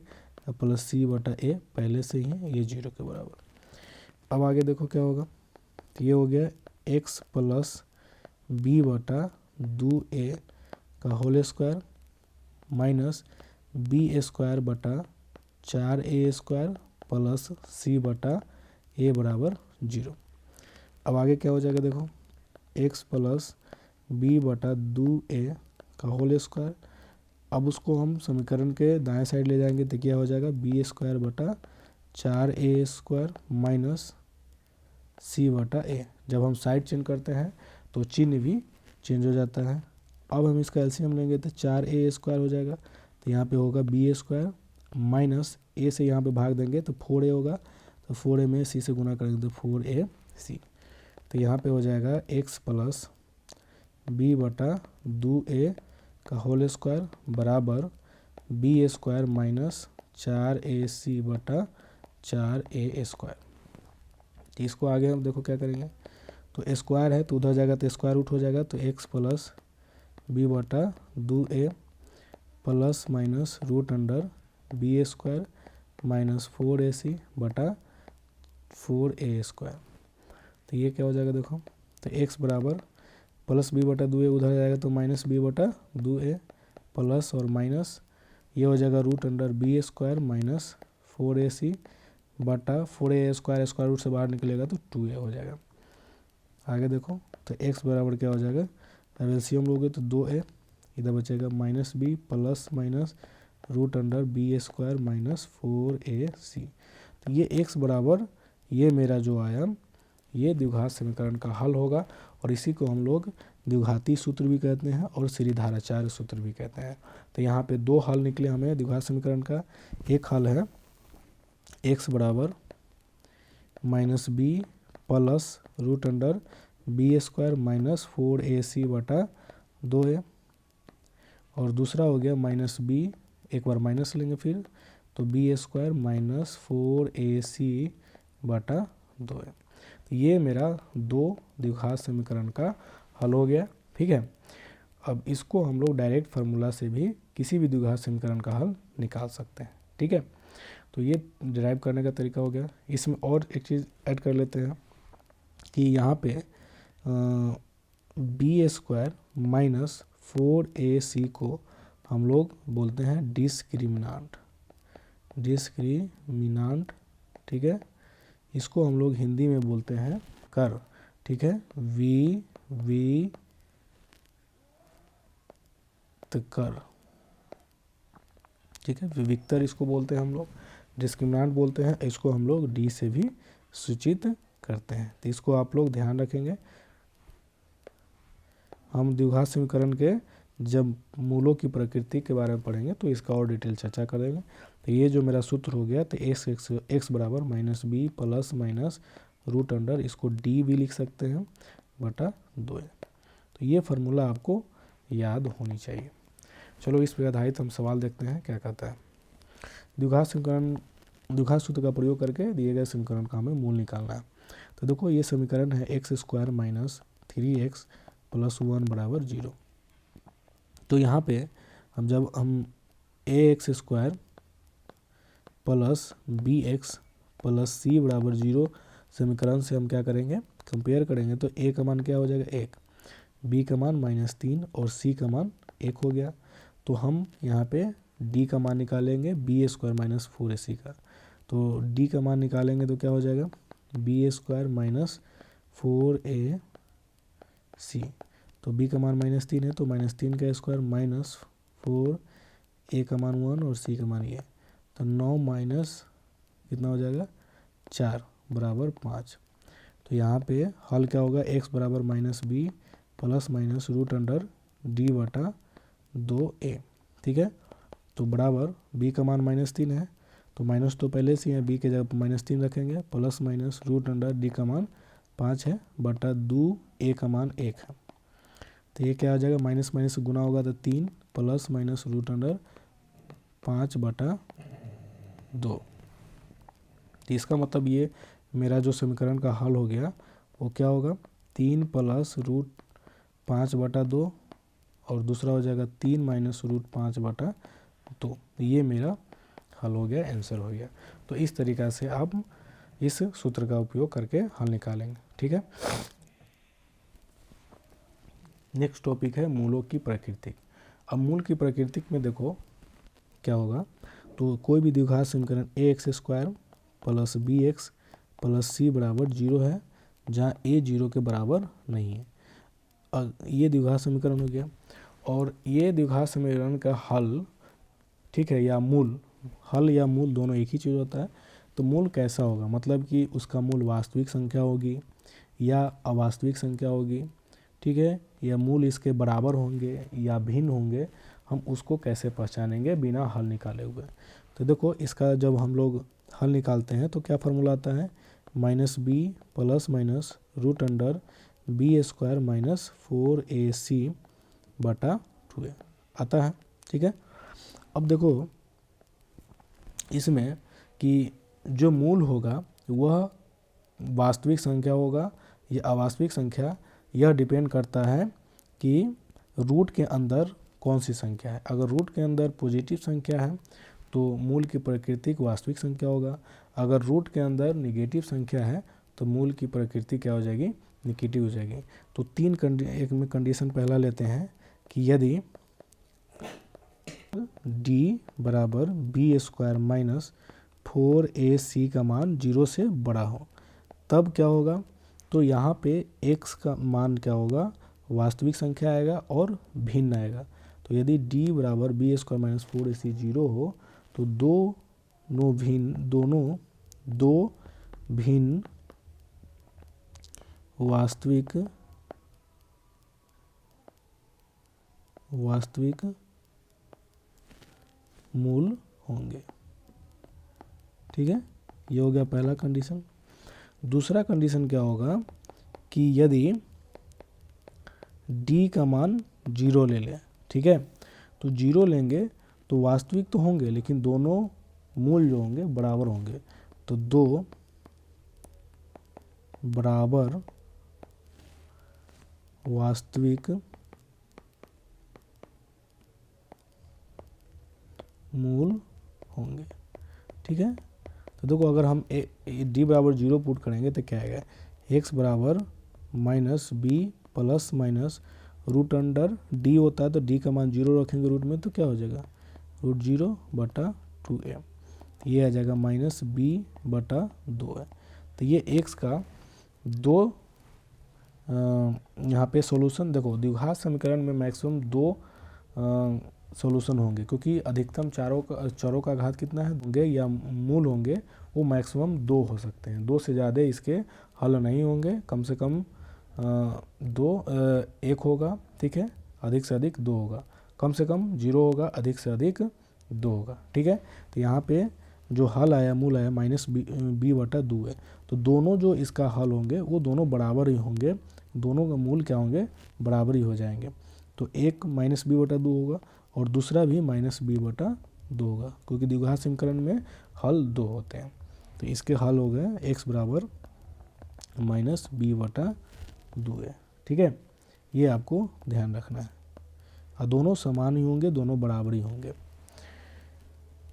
S1: प्लस c/a पहले से ही है ये 0 के बराबर। अब आगे देखो क्या होगा, तो ये हो गया x प्लस b/2a का whole square minus b² / 4a² plus c/a बराबर 0। अब आगे क्या हो जाएगा देखो x प्लस b/2a का होल स्क्वायर, अब उसको हम समीकरण के दाएं साइड ले जाएंगे तो क्या हो जाएगा b² / 4a² माइनस c/a। जब हम साइड चेंज करते हैं तो चिन्ह भी चेंज हो जाता है। अब हम इसका एलसीएम लेंगे तो 4a² हो जाएगा, तो यहाँ पे होगा b² माइनस a से यहाँ पे भाग देंगे तो 4a होगा, तो 4a में c से गुना करेंगे तो 4ac, तो यहाँ पे हो जाएगा x प्लस b/2a का होल स्क्वायर बराबर b² माइनस 4ac/4a²। तो इसको आगे हम देखो क्या करेंगे, तो स्क्वायर है तो उधर जाएगा तो स्क्वायर रूट हो जाएगा, तो x plus b/2a plus minus root under b² minus 4ac/4a²। तो ये क्या हो जाएगा देखो, तो x बराबर प्लस b/2a उधर जाएगा तो माइनस b/2a प्लस और माइनस ये हो जाएगा root under b² minus 4ac/4a² square root से बाहर निकलेगा तो 2a हो जाएगा। आगे देखो तो x बराबर क्या हो जाएगा, अब एलसीएम लोगे तो 2a, इधर बचेगा minus b plus minus root under b² minus 4ac। तो ये x बराबर ये मेरा जो आया ये द्विघात समीकरण का हल होगा, और इसी को हम लोग द्विघाती सूत्र भी कहते हैं और श्रीधाराचार्य सूत्र भी कहते हैं। तो यहाँ पे दो हल निकले हमें द्विघात समीकरण का। एक हल है x बराबर minus b plus root under b² minus 4ac/2a, और दूसरा हो गया माइनस b, एक बार माइनस लेंगे फिर तो b² माइनस 4ac/2a। तो ये मेरा दो द्विघात समीकरण का हल हो गया, ठीक है। अब इसको हम लोग डायरेक्ट फार्मूला से भी किसी भी द्विघात समीकरण का हल निकाल सकते हैं, ठीक है। तो ये डिराइव करने का तरीका हो गया। इसमें और एक चीज़ ऐड कर लेते हैं कि यहाँ पे b² माइनस 4ac को हम लोग बोलते हैं डिस्क्रिमिनांट, ठीक है। इसको हम लोग हिंदी में बोलते हैं कर, ठीक है, कर, ठीक है, विविक्तर इसको बोलते हैं हम लोग, डिस्क्रिमिनांट बोलते हैं, इसको हम लोग डी से भी सूचित करते हैं। तो इसको आप लोग ध्यान रखेंगे। हम द्विघात समीकरण के जब मूलों की प्रकृति के बारे में पढ़ेंगे तो इसका और डिटेल चर्चा करेंगे। तो ये जो मेरा सूत्र हो गया, तो एक्स बराबर minus b plus minus root under, इसको डी भी लिख सकते हैं बटा 2। तो ये फार्मूला आपको याद होनी चाहिए। चलो इस पर आधारित हम सवाल देखते हैं क्या कहता है। द्विघात सूत्र का प्रयोग करके दिए गए समीकरण का हमें मूल निकालना है। तो देखो ये समीकरण है x² माइनस 3x प्लस 1 बराबर 0। तो यहाँ पे जब हम ax² plus bx plus c बराबर 0 समीकरण से हम क्या करेंगे कंपेयर करेंगे, तो a का मान क्या हो जाएगा 1, b का मान -3 और c का मान 1 हो गया। तो हम यहाँ पे d का मान निकालेंगे b² माइनस 4ac का, तो d का मान निकालेंगे तो क्या हो जाएगा b² माइनस 4ac। तो b का मान -3 है तो -3 का स्क्वायर माइनस 4, a का मान 1 और c का मान ये, तो 9 माइनस कितना हो जाएगा 4 बराबर 5। तो यहाँ पे हल क्या होगा, x बराबर -b plus minus root under d बटा 2a। ठीक है, तो बराबर b का मान -3 है तो माइनस तो पहले से ही है, b के जगह -3 रखेंगे, plus minus root under d का मान 5 है बटा 2, a का मान 1 है। तो ये क्या आ जाएगा, माइनस माइनस गुना होगा तो 3 प्लस माइनस रूट अंडर 5 बटा 2। तो इसका मतलब ये मेरा जो समीकरण का हल हो गया वो क्या होगा, 3 प्लस रूट 5 बटा 2 और दूसरा हो जाएगा 3 माइनस रूट 5 बटा 2। ये मेरा हल हो गया, आंसर हो गया। तो इस तरीक़ा से आप इस सूत्र का उपयोग करके हल निकालेंगे। ठीक है, नेक्स्ट टॉपिक है मूलों की प्रकृति। अब मूल की प्रकृति में देखो क्या होगा, तो कोई भी द्विघात समीकरण ax² plus bx plus c बराबर 0 है जहाँ a 0 के बराबर नहीं है। ये द्विघात समीकरण हो गया। और ये द्विघात समीकरण का हल, ठीक है, या मूल, हल या मूल दोनों एक ही चीज़ होता है। तो मूल कैसा होगा, मतलब कि उसका मूल वास्तविक संख्या होगी या अवास्तविक संख्या होगी, ठीक है, या मूल इसके बराबर होंगे या भिन्न होंगे, हम उसको कैसे पहचानेंगे बिना हल निकाले हुए। तो देखो इसका जब हम लोग हल निकालते हैं तो क्या फार्मूला आता है, -b plus minus root under b² minus 4ac बटा 2a आता है। ठीक है, अब देखो इसमें कि जो मूल होगा वह वास्तविक संख्या होगा या अवास्तविक संख्या, यह डिपेंड करता है कि रूट के अंदर कौन सी संख्या है। अगर रूट के अंदर पॉजिटिव संख्या है तो मूल की प्रकृति वास्तविक संख्या होगा। अगर रूट के अंदर नेगेटिव संख्या है तो मूल की प्रकृति क्या हो जाएगी, नेगेटिव हो जाएगी। तो एक में कंडीशन पहला लेते हैं कि यदि d बराबर b² माइनस 4ac का मान 0 से बड़ा हो, तब क्या होगा, तो यहाँ पे x का मान क्या होगा, वास्तविक संख्या आएगा और भिन्न आएगा। तो यदि d बराबर b² माइनस 4ac 0 हो तो दो भिन्न वास्तविक मूल होंगे। ठीक है, ये हो गया पहला कंडीशन। दूसरा कंडीशन क्या होगा कि यदि d का मान 0 ले लें, ठीक है, तो 0 लेंगे तो वास्तविक तो होंगे लेकिन दोनों मूल जो होंगे बराबर होंगे। तो दो बराबर वास्तविक मूल होंगे। ठीक है, तो देखो अगर हम d बराबर 0 पुट करेंगे तो क्या आएगा, x बराबर -b plus minus root under d होता है तो d का मान 0 रखेंगे रूट में तो क्या हो जाएगा, √0 बटा 2a। ये आ जाएगा -b बटा 2 है। तो ये x का दो यहाँ पे सॉल्यूशन, देखो द्विघात समीकरण में मैक्सिमम 2 सॉल्यूशन होंगे क्योंकि अधिकतम चरों का घात कितना है होंगे या मूल होंगे, वो मैक्सिमम 2 हो सकते हैं। 2 से ज़्यादा इसके हल नहीं होंगे, कम से कम 1 होगा, ठीक है, अधिक से अधिक 2 होगा, कम से कम 0 होगा, अधिक से अधिक 2 होगा। ठीक है, तो यहाँ पे जो हल आया, मूल आया -b बटा 2 है। तो दोनों जो इसका हल होंगे वो दोनों बराबर ही होंगे, दोनों का मूल क्या होंगे, बराबर ही हो जाएंगे। तो एक -b बटा 2 होगा और दूसरा भी -b बटा 2 होगा क्योंकि द्विघात समीकरण में हल 2 होते हैं। तो इसके हल हो गए x बराबर -b बटा 2 है। ठीक है, ये आपको ध्यान रखना है, और दोनों समान ही होंगे, दोनों बराबर ही होंगे।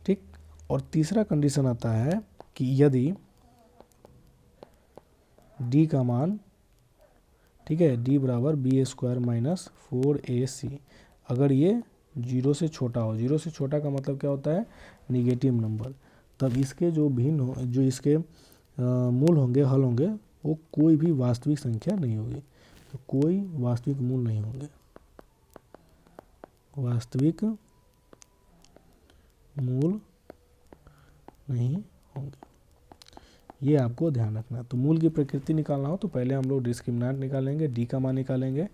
S1: ठीक, और तीसरा कंडीशन आता है कि यदि d का मान, ठीक है, d बराबर b² माइनस 4ac, अगर ये 0 से छोटा हो, 0 से छोटा का मतलब क्या होता है, निगेटिव नंबर, तब इसके जो भिन्न हो, जो इसके मूल होंगे, हल होंगे, वो कोई भी वास्तविक संख्या नहीं होगी। तो कोई वास्तविक मूल नहीं होंगे, वास्तविक मूल नहीं होंगे, ये आपको ध्यान रखना है। तो मूल की प्रकृति निकालना हो तो पहले हम लोग डिस्क्रिमिनेंट निकालेंगे, डी का मान निकालेंगे,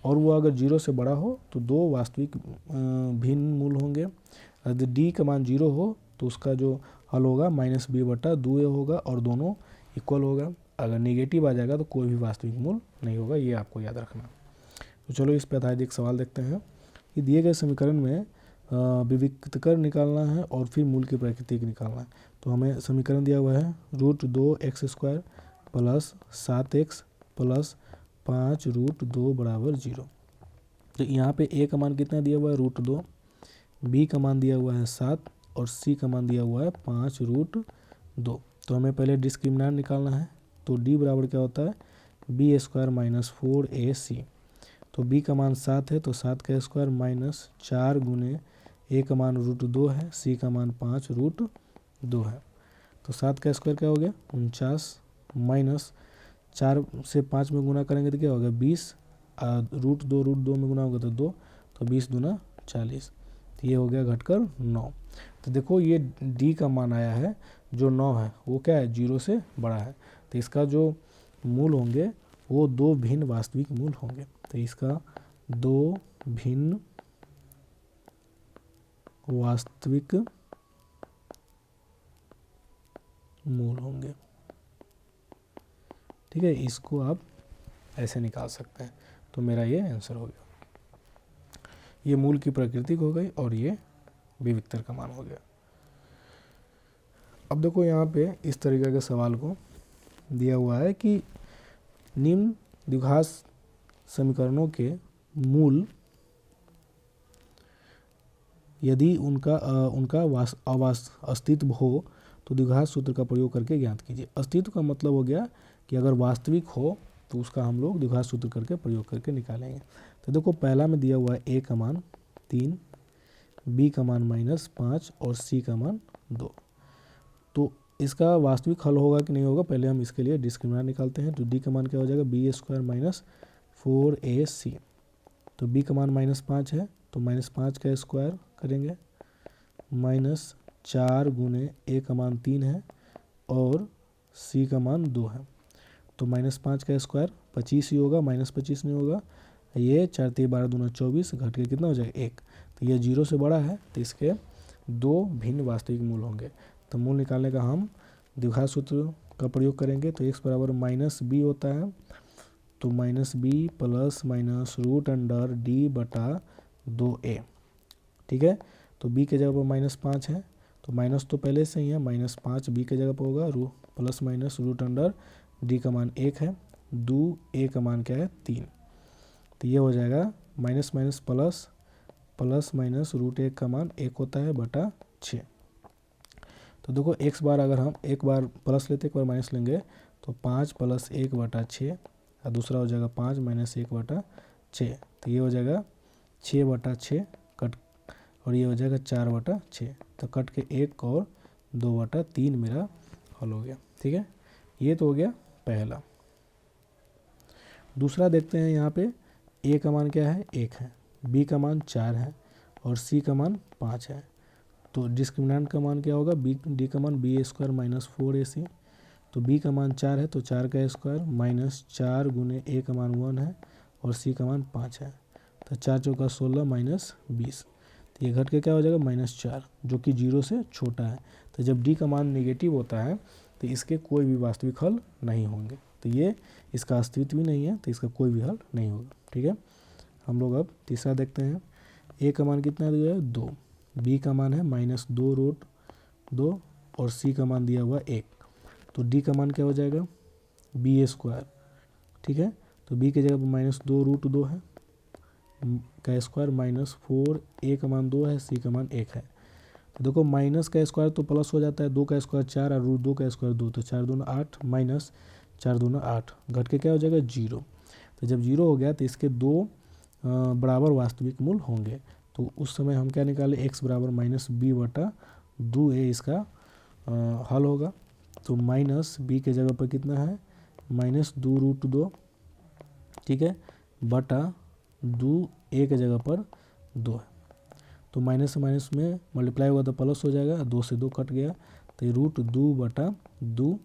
S1: और वो अगर 0 से बड़ा हो तो दो वास्तविक भिन्न मूल होंगे। यदि डी का मान 0 हो तो उसका जो हल होगा -b/2a होगा और दोनों इक्वल होगा। अगर नेगेटिव आ जाएगा तो कोई भी वास्तविक मूल नहीं होगा, ये आपको याद रखना। तो चलो इस पर आधारित एक सवाल देखते हैं कि दिए गए समीकरण में विविक्तकर निकालना है और फिर मूल की प्रकृति निकालना है। तो हमें समीकरण दिया हुआ है √2x² + 7x + 5 √2 = 0। तो यहाँ पे a का मान कितना दिया हुआ है √2, b का मान दिया हुआ है 7 और c का मान दिया हुआ है 5 √2। तो हमें पहले डिस्क्रिमिनेंट निकालना है। तो d बराबर क्या होता है b² - 4ac। तो b का मान 7 है तो 7 का स्क्वायर माइनस 4 गुने a का मान √2 है, c का मान 5 √2 है। तो 7 का स्क्वायर क्या हो गया 49, माइनस 4 से 5 में गुना करेंगे तो क्या होगा 20, √2 में गुना होगा तो 2, तो 20 दूना 40। तो ये हो गया घटकर 9। तो देखो ये d का मान आया है जो 9 है वो क्या है 0 से बड़ा है। तो इसका जो मूल होंगे वो दो भिन्न वास्तविक मूल होंगे। तो इसका दो भिन्न वास्तविक मूल होंगे। ठीक है, इसको आप ऐसे निकाल सकते हैं। तो मेरा ये आंसर हो गया। ये मूल की प्रकृति हो गई और ये विविक्तर का मान हो गया। अब देखो यहाँ पे इस तरीके के सवाल को दिया हुआ है कि निम्न द्विघात समीकरणों के मूल यदि उनका अस्तित्व हो तो द्विघात सूत्र का प्रयोग करके ज्ञात कीजिए। अस्तित्व का मतलब हो गया कि अगर वास्तविक हो तो उसका हम लोग द्विघात सूत्र करके प्रयोग करके निकालेंगे। तो देखो पहला में दिया हुआ है a का मान 3, b का मान -5 और c का मान 2। तो इसका वास्तविक हल होगा कि नहीं होगा पहले हम इसके लिए डिस्क्रिमिनेंट निकालते हैं। तो d का मान क्या हो जाएगा b² - 4ac। तो b का मान -5 है तो -5 का स्क्वायर करेंगे, -4 गुने a का मान 3 है और c का मान 2 है। तो -5 का स्क्वायर 25 ही होगा, -25 नहीं होगा। ये 4 × 12 दूना 24 घट के कितना हो जाएगा 1। तो ये 0 से बड़ा है तो इसके दो भिन्न वास्तविक मूल होंगे। तो मूल निकालने का हम द्विघात सूत्र का प्रयोग करेंगे। तो x बराबर -b होता है तो -b + -√d/2a। ठीक है, तो b के जगह पर -5 है तो माइनस तो पहले से ही है, -5 b के जगह पर होगा, +√d का मान 1 है, a का मान क्या है 3। तो ये हो जाएगा minus minus plus, plus minus √1 का मान 1 होता है बटा 6। तो देखो x बार अगर हम एक बार प्लस लेते एक बार माइनस लेंगे तो 5 + 1/6 और दूसरा हो जाएगा 5 - 1/6। तो ये हो जाएगा 6/6 कट और ये हो जाएगा 4/6। तो कट के 1 और 2/3 मेरा हल हो गया। ठीक है, ये तो हो गया पहला। दूसरा देखते हैं, यहाँ पे a का मान क्या है 1 है, b का मान 4 है और c का मान 5 है। तो डिस्क्रिमिनेंट का मान क्या होगा d का मान b² - 4ac। तो b का मान 4 है तो 4 का स्क्वायर -4 गुने a का मान 1 है और c का मान 5 है। तो 4 × 4 = 16 -20। तो ये घट के क्या हो जाएगा -4 जो कि 0 से छोटा है। तो जब d का मान नेगेटिव होता है तो इसके कोई भी वास्तविक हल नहीं होंगे। तो ये इसका अस्तित्व भी नहीं है तो इसका कोई भी हल नहीं होगा। ठीक है, हम लोग अब तीसरा देखते हैं। a का मान कितना दिया है 2, b का मान है -2√2 और c का मान दिया हुआ 1। तो d का मान क्या हो जाएगा b²। ठीक है, तो b के जगह पर -2√2 है का स्क्वायर -4, a का मान 2 है, c का मान 1 है। तो देखो माइनस का स्क्वायर तो प्लस हो जाता है, 2 का स्क्वायर 4 और √2 का स्क्वायर 2, तो 4 दूना 8 माइनस 4 दूना 8 घट के क्या हो जाएगा 0। तो जब 0 हो गया तो इसके दो बराबर वास्तविक मूल होंगे। तो उस समय हम क्या निकाले x बराबर -b/2a इसका हल होगा। तो -b के जगह पर कितना है माइनस 2√2, ठीक है, बटा 2 एक जगह पर 2 है, तो माइनस से माइनस में मल्टीप्लाई होगा तो प्लस हो जाएगा, 2 से 2 कट गया, तो ये √2/2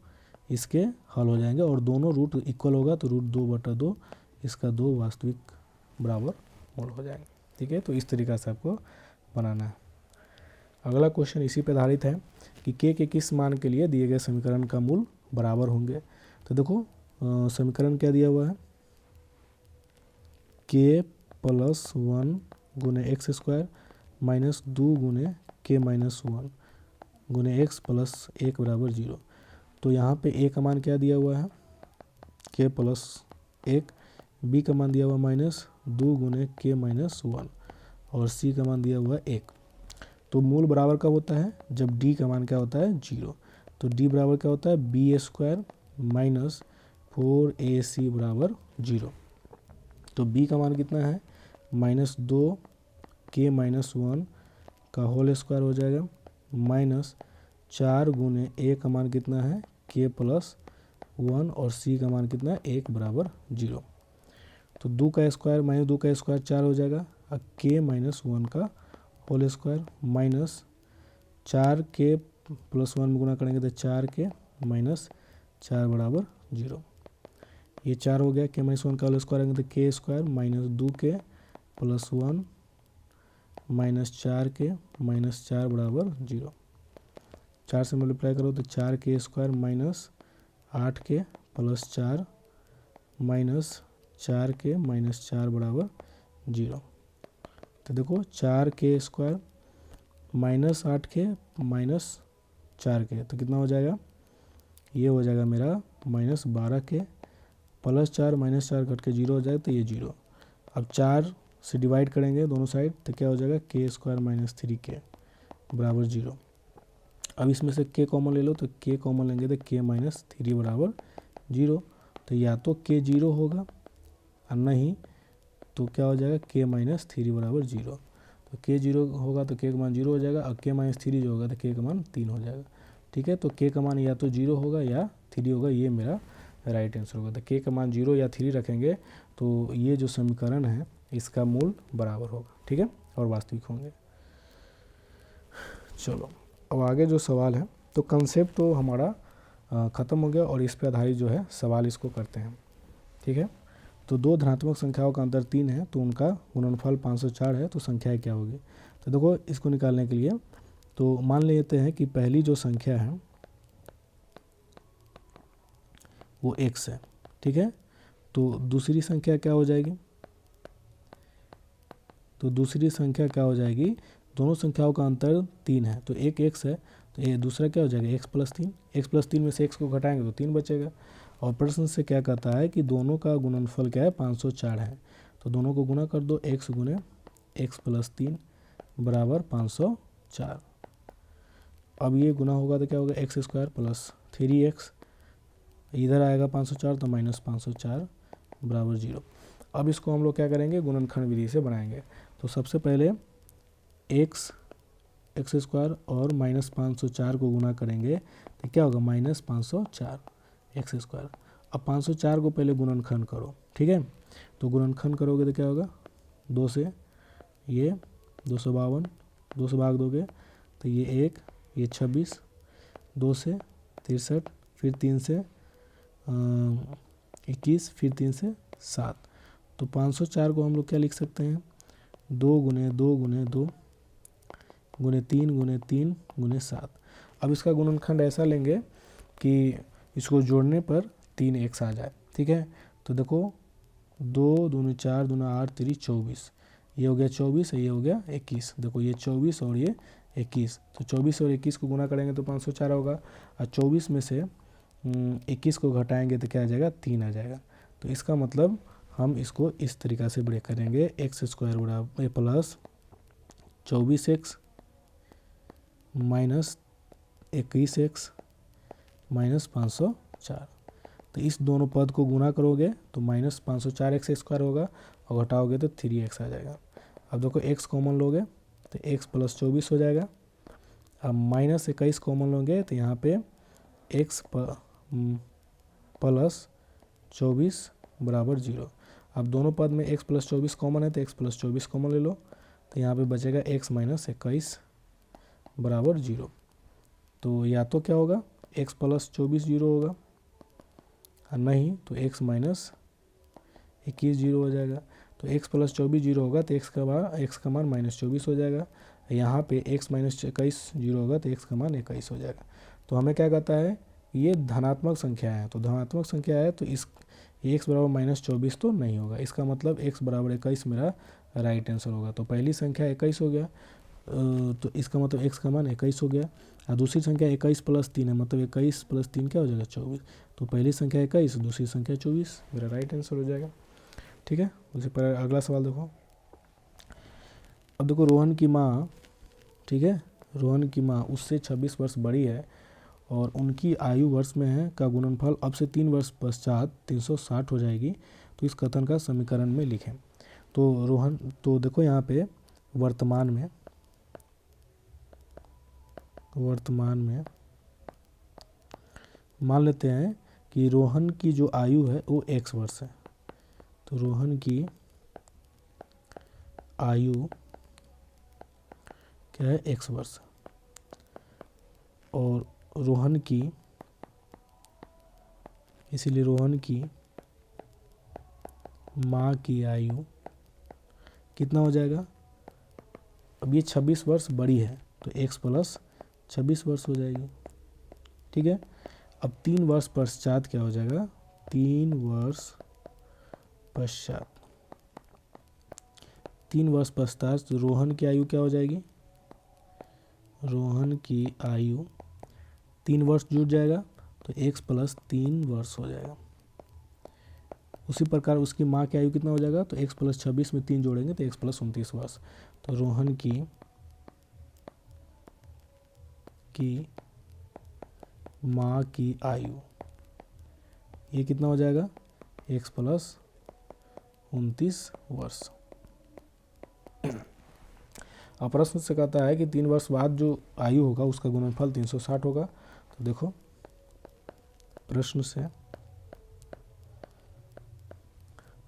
S1: इसके हल हो जाएंगे, और दोनों रूट इक्वल होगा तो √2/2 इसका 2 वास्तविक बराबर मूल हो जाएंगे। ठीक है, तो इस तरीक़ा से आपको बनाना है। अगला क्वेश्चन इसी पर आधारित है कि के किस मान के लिए दिए गए समीकरण का मूल बराबर होंगे। तो देखो समीकरण क्या दिया हुआ है, k + 1 गुने एक्स स्क्वायर माइनस 2 गुने k - 1 गुने एक्स प्लस 1 बराबर 0। तो यहाँ पे a का मान क्या दिया हुआ है, k + 1, b का मान दिया हुआ -2 गुने k - 1 और c का मान दिया हुआ 1। तो मूल बराबर कब होता है, जब d का मान क्या होता है 0। तो d बराबर क्या होता है b² माइनस 4ac बराबर 0। तो b का मान कितना है -2 k - 1 का होल स्क्वायर हो जाएगा, माइनस 4 गुने a का मान कितना है k + 1 और c का मान कितना है 1 बराबर 0। तो 2 का स्क्वायर माइनस 2 का स्क्वायर 4 हो जाएगा, और k - 1 का होल स्क्वायर माइनस 4k + 1 में गुना करेंगे तो 4k - 4 बराबर 0। ये 4 हो गया, k - 1 का होल स्क्वायर करेंगे तो k² minus 2k + 1 minus 4k - 4 बराबर 0। 4 से मल्टीप्लाई करो तो 4k² minus 8k + 4 minus 4k - 4 बराबर 0। तो देखो 4k² minus 8k minus 4k, तो कितना हो जाएगा, ये हो जाएगा मेरा -12k + 4 माइनस 4 कट के 0 हो जाएगा, तो ये 0। अब 4 से डिवाइड करेंगे दोनों साइड तो क्या हो जाएगा k² माइनस 3k बराबर 0। अब इसमें से k कॉमन ले लो, तो k कॉमन लेंगे तो k - 3 बराबर 0। तो या तो k 0 होगा और नहीं तो क्या हो जाएगा k - 3 बराबर 0। तो k 0 होगा तो k का मान 0 हो जाएगा, और k - 3 जो होगा तो k का मान 3 हो जाएगा। ठीक है, तो k का मान या तो 0 होगा या 3 होगा, ये मेरा राइट आंसर होगा। तो k का मान 0 या 3 रखेंगे तो ये जो समीकरण है इसका मूल बराबर होगा, ठीक है, और वास्तविक होंगे। चलो अब आगे जो सवाल है, तो कंसेप्ट तो हमारा ख़त्म हो गया, और इस पर आधारित जो है सवाल इसको करते हैं। ठीक है, तो दो धनात्मक संख्याओं का अंतर 3 है, तो उनका गुणनफल 504 है, तो संख्याएँ क्या होगी। तो देखो इसको निकालने के लिए तो मान लेते हैं कि पहली जो संख्या है वो x है, ठीक है, तो दूसरी संख्या क्या हो जाएगी, तो दूसरी संख्या क्या हो जाएगी, दोनों संख्याओं का अंतर 3 है, तो एक x है तो ये दूसरा क्या हो जाएगा x + 3, x + 3 में से x को घटाएंगे तो 3 बचेगा। और प्रश्न से क्या कहता है कि दोनों का गुणनफल क्या है 504 है, तो दोनों को गुणा कर दो, x गुने x + 3 बराबर 504। अब ये गुना होगा तो क्या होगा x² + 3x, इधर आएगा 504 तो -504 बराबर 0। अब इसको हम लोग क्या करेंगे गुणनखंड विधि से बनाएंगे। तो सबसे पहले x² और -504 को गुना करेंगे तो क्या होगा -504 x²। अब 504 को पहले गुणनखंड करो, ठीक है, तो गुणनखंड करोगे तो क्या होगा 2 से ये 252, 2 से भाग दोगे तो ये 1, ये 26, 2 से 63, फिर 3 से 21, फिर 3 से 7। तो 504 को हम लोग क्या लिख सकते हैं 2 गुने 2 गुने 2 गुने 3 गुने 3 गुने 7। अब इसका गुणनखंड ऐसा लेंगे कि इसको जोड़ने पर 3x आ जाए, ठीक है। तो देखो 2 दूनी 4 दूना 8 3 24, ये हो गया 24, ये हो गया 21। देखो ये 24 और ये 21, तो 24 और 21 को गुना करेंगे तो 504 होगा, और 24 में से 21 को घटाएंगे तो क्या आ जाएगा 3 आ जाएगा। तो इसका मतलब हम इसको इस तरीक़ा से ब्रेक करेंगे x² बराबर plus 24x minus 21x minus 504। तो इस दोनों पद को गुना करोगे तो -504x² होगा, और घटाओगे तो 3x आ जाएगा। अब देखो x कॉमन लोगे तो x + 24 हो जाएगा। अब -21 कॉमन लोगे तो यहाँ पे x प्लस 24 बराबर 0। अब दोनों पद में x प्लस 24 कॉमन है तो x प्लस 24 कॉमन ले लो, तो यहाँ पे बचेगा x माइनस 21 बराबर 0। तो या तो क्या होगा, x प्लस 24 0 होगा, और नहीं तो x माइनस 21 0 हो जाएगा। तो x प्लस 24 0 होगा तो x का मान माइनस 24 हो जाएगा। यहाँ पे x माइनस 21 0 होगा तो x का मान 21 हो जाएगा। तो हमें क्या कहता है, ये धनात्मक संख्या है, तो धनात्मक संख्या है तो इस x बराबर माइनस 24 तो नहीं होगा, इसका मतलब x बराबर 21 मेरा राइट आंसर होगा। तो पहली संख्या 21 हो गया, तो इसका मतलब x का मान 21 हो गया। और दूसरी संख्या 21 प्लस 3 है, मतलब 21 प्लस 3 क्या हो जाएगा 24। तो पहली संख्या 21, दूसरी संख्या 24, मेरा राइट आंसर हो जाएगा। ठीक है, उसी पर अगला सवाल देखो। अब देखो रोहन की माँ, ठीक है, रोहन की माँ उससे 26 वर्ष बड़ी है और उनकी आयु वर्ष में है का गुणनफल अब से 3 वर्ष पश्चात 360 हो जाएगी, तो इस कथन का समीकरण में लिखें। तो रोहन, तो देखो यहाँ पे वर्तमान में मान लेते हैं कि रोहन की जो आयु है वो x वर्ष है। तो रोहन की आयु क्या है, x वर्ष, और रोहन की, इसीलिए रोहन की माँ की आयु कितना हो जाएगा, अब ये 26 वर्ष बड़ी है तो x प्लस 26 वर्ष हो जाएगी। ठीक है, अब 3 वर्ष पश्चात क्या हो जाएगा, 3 वर्ष पश्चात रोहन की आयु क्या हो जाएगी, रोहन की आयु 3 वर्ष जुड़ जाएगा तो x प्लस 3 वर्ष हो जाएगा। उसी प्रकार उसकी माँ की आयु कितना हो जाएगा, तो x प्लस 26 में 3 जोड़ेंगे तो x प्लस 29 वर्ष। तो रोहन की माँ की आयु ये कितना हो जाएगा, x प्लस 29 वर्ष। अब प्रश्न से कहता है कि 3 वर्ष बाद जो आयु होगा उसका गुणनफल 360 होगा। तो देखो प्रश्न से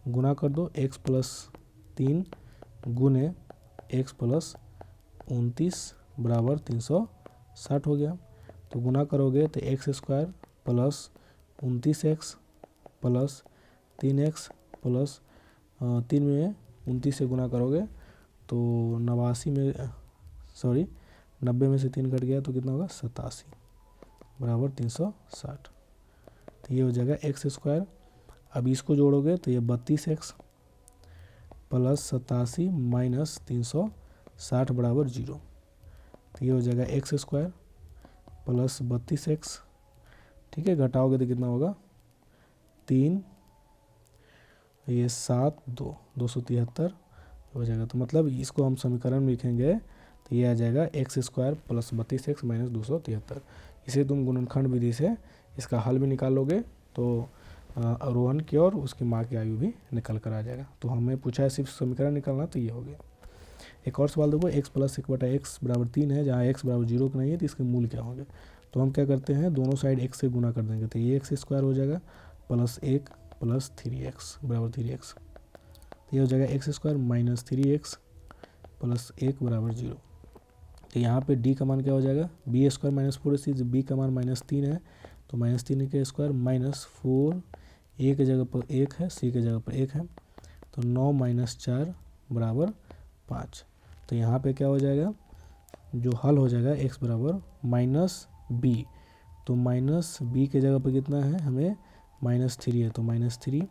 S1: गुना कर दो, x प्लस 3 गुने x प्लस 29 बराबर 360 हो गया। तो गुना करोगे तो x square plus 29x plus 3x plus 3 में 29 से गुना करोगे तो 90 में से 3 कट गया तो कितना होगा 87 बराबर 360। तो ये हो जाएगा एक्स स्क्वायर। अब इसको जोड़ोगे तो ये 32x प्लस 87 माइनस 360 बराबर 0। तो ये हो जाएगा एक्स स्क्वायर प्लस 32x, ठीक है, घटाओगे तो कितना होगा 3, ये 7 2 273 हो जाएगा। तो मतलब इसको हम समीकरण में लिखेंगे तो ये आ जाएगा x square plus 32x minus 273। इसे तुम गुणनखंड विधि से इसका हल भी निकाल लोगे तो रोहन की और उसकी माँ की आयु भी निकल कर आ जाएगा। तो हमें पूछा है सिर्फ समीकरण निकालना, तो ये हो गया। एक और सवाल देखो, x प्लस 1/x बराबर 3 है, जहाँ x बराबर 0 का नहीं है तो इसके मूल क्या होंगे। तो हम क्या करते हैं, दोनों साइड x से गुना कर देंगे तो ये एक्स स्क्वायर हो जाएगा प्लस 1 प्लस 3x बराबर 3x। तो ये हो जाएगा x square minus 3x plus 1 बराबर 0। तो यहाँ पे d का मान क्या हो जाएगा, B square minus 4ac, b का मान माइनस 3 है तो माइनस 3 के स्क्वायर माइनस 4, a के जगह पर 1 है, c के जगह पर 1 है, तो 9 माइनस 4 बराबर 5। तो यहाँ पे क्या हो जाएगा, जो हल हो जाएगा x बराबर माइनस b, तो माइनस b के जगह पर कितना है, हमें माइनस 3 है तो minus 3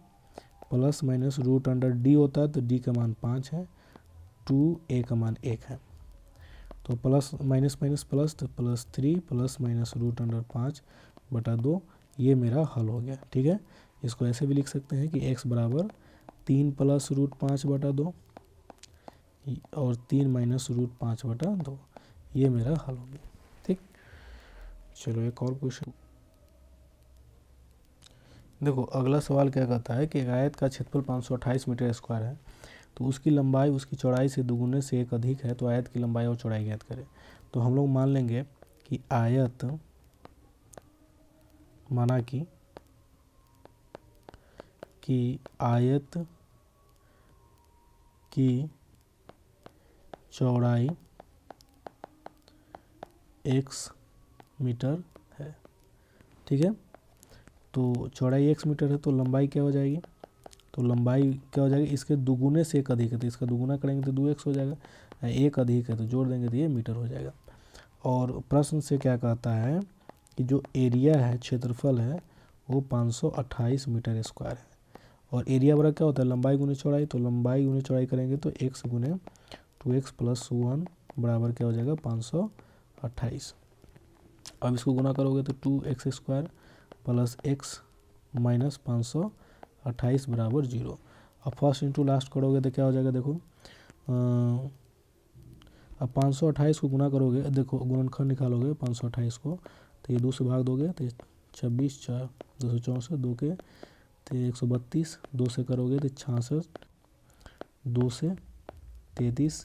S1: plus minus root under d होता है तो d का मान 5 है, 2a का मान 1 है, तो प्लस माइनस माइनस प्लस तो plus 3 plus minus root under 5/2, ये मेरा हल हो गया। ठीक है, इसको ऐसे भी लिख सकते हैं कि x बराबर 3 प्लस रूट 5/2 और 3 माइनस रूट 5/2, ये मेरा हल हो गया। ठीक, चलो एक और क्वेश्चन देखो। अगला सवाल क्या कहता है कि एक आयत का क्षेत्रफल 528 मीटर स्क्वायर है, तो उसकी लंबाई उसकी चौड़ाई से दोगुने से 1 अधिक है, तो आयत की लंबाई और चौड़ाई ज्ञात करें। तो हम लोग मान लेंगे कि आयत, माना कि कि आयत की चौड़ाई x मीटर है। ठीक है, तो चौड़ाई x मीटर है तो लंबाई क्या हो जाएगी, तो लंबाई क्या हो जाएगी, इसके दुगुने से एक अधिक है तो इसका दुगुना करेंगे तो 2x हो जाएगा, एक अधिक है तो जोड़ देंगे तो ये मीटर हो जाएगा। और प्रश्न से क्या कहता है कि जो एरिया है, क्षेत्रफल है, वो 528 मीटर स्क्वायर है। और एरिया बराबर क्या होता है, लंबाई गुने चौड़ाई, तो लंबाई गुने चौड़ाई करेंगे तो x गुने 2x + 1 बराबर क्या हो जाएगा 528। अब इसको गुना करोगे तो 2x² + x - 528 बराबर 0। अब फर्स्ट इंटू लास्ट करोगे तो क्या हो जाएगा, देखो अब 528 को गुना करोगे, देखो गुणनखंड निकालोगे 528 को, तो ये 2 से भाग दोगे तो 26 4 264, 2 के तो 132, 2 से करोगे तो 66, 2 से 33,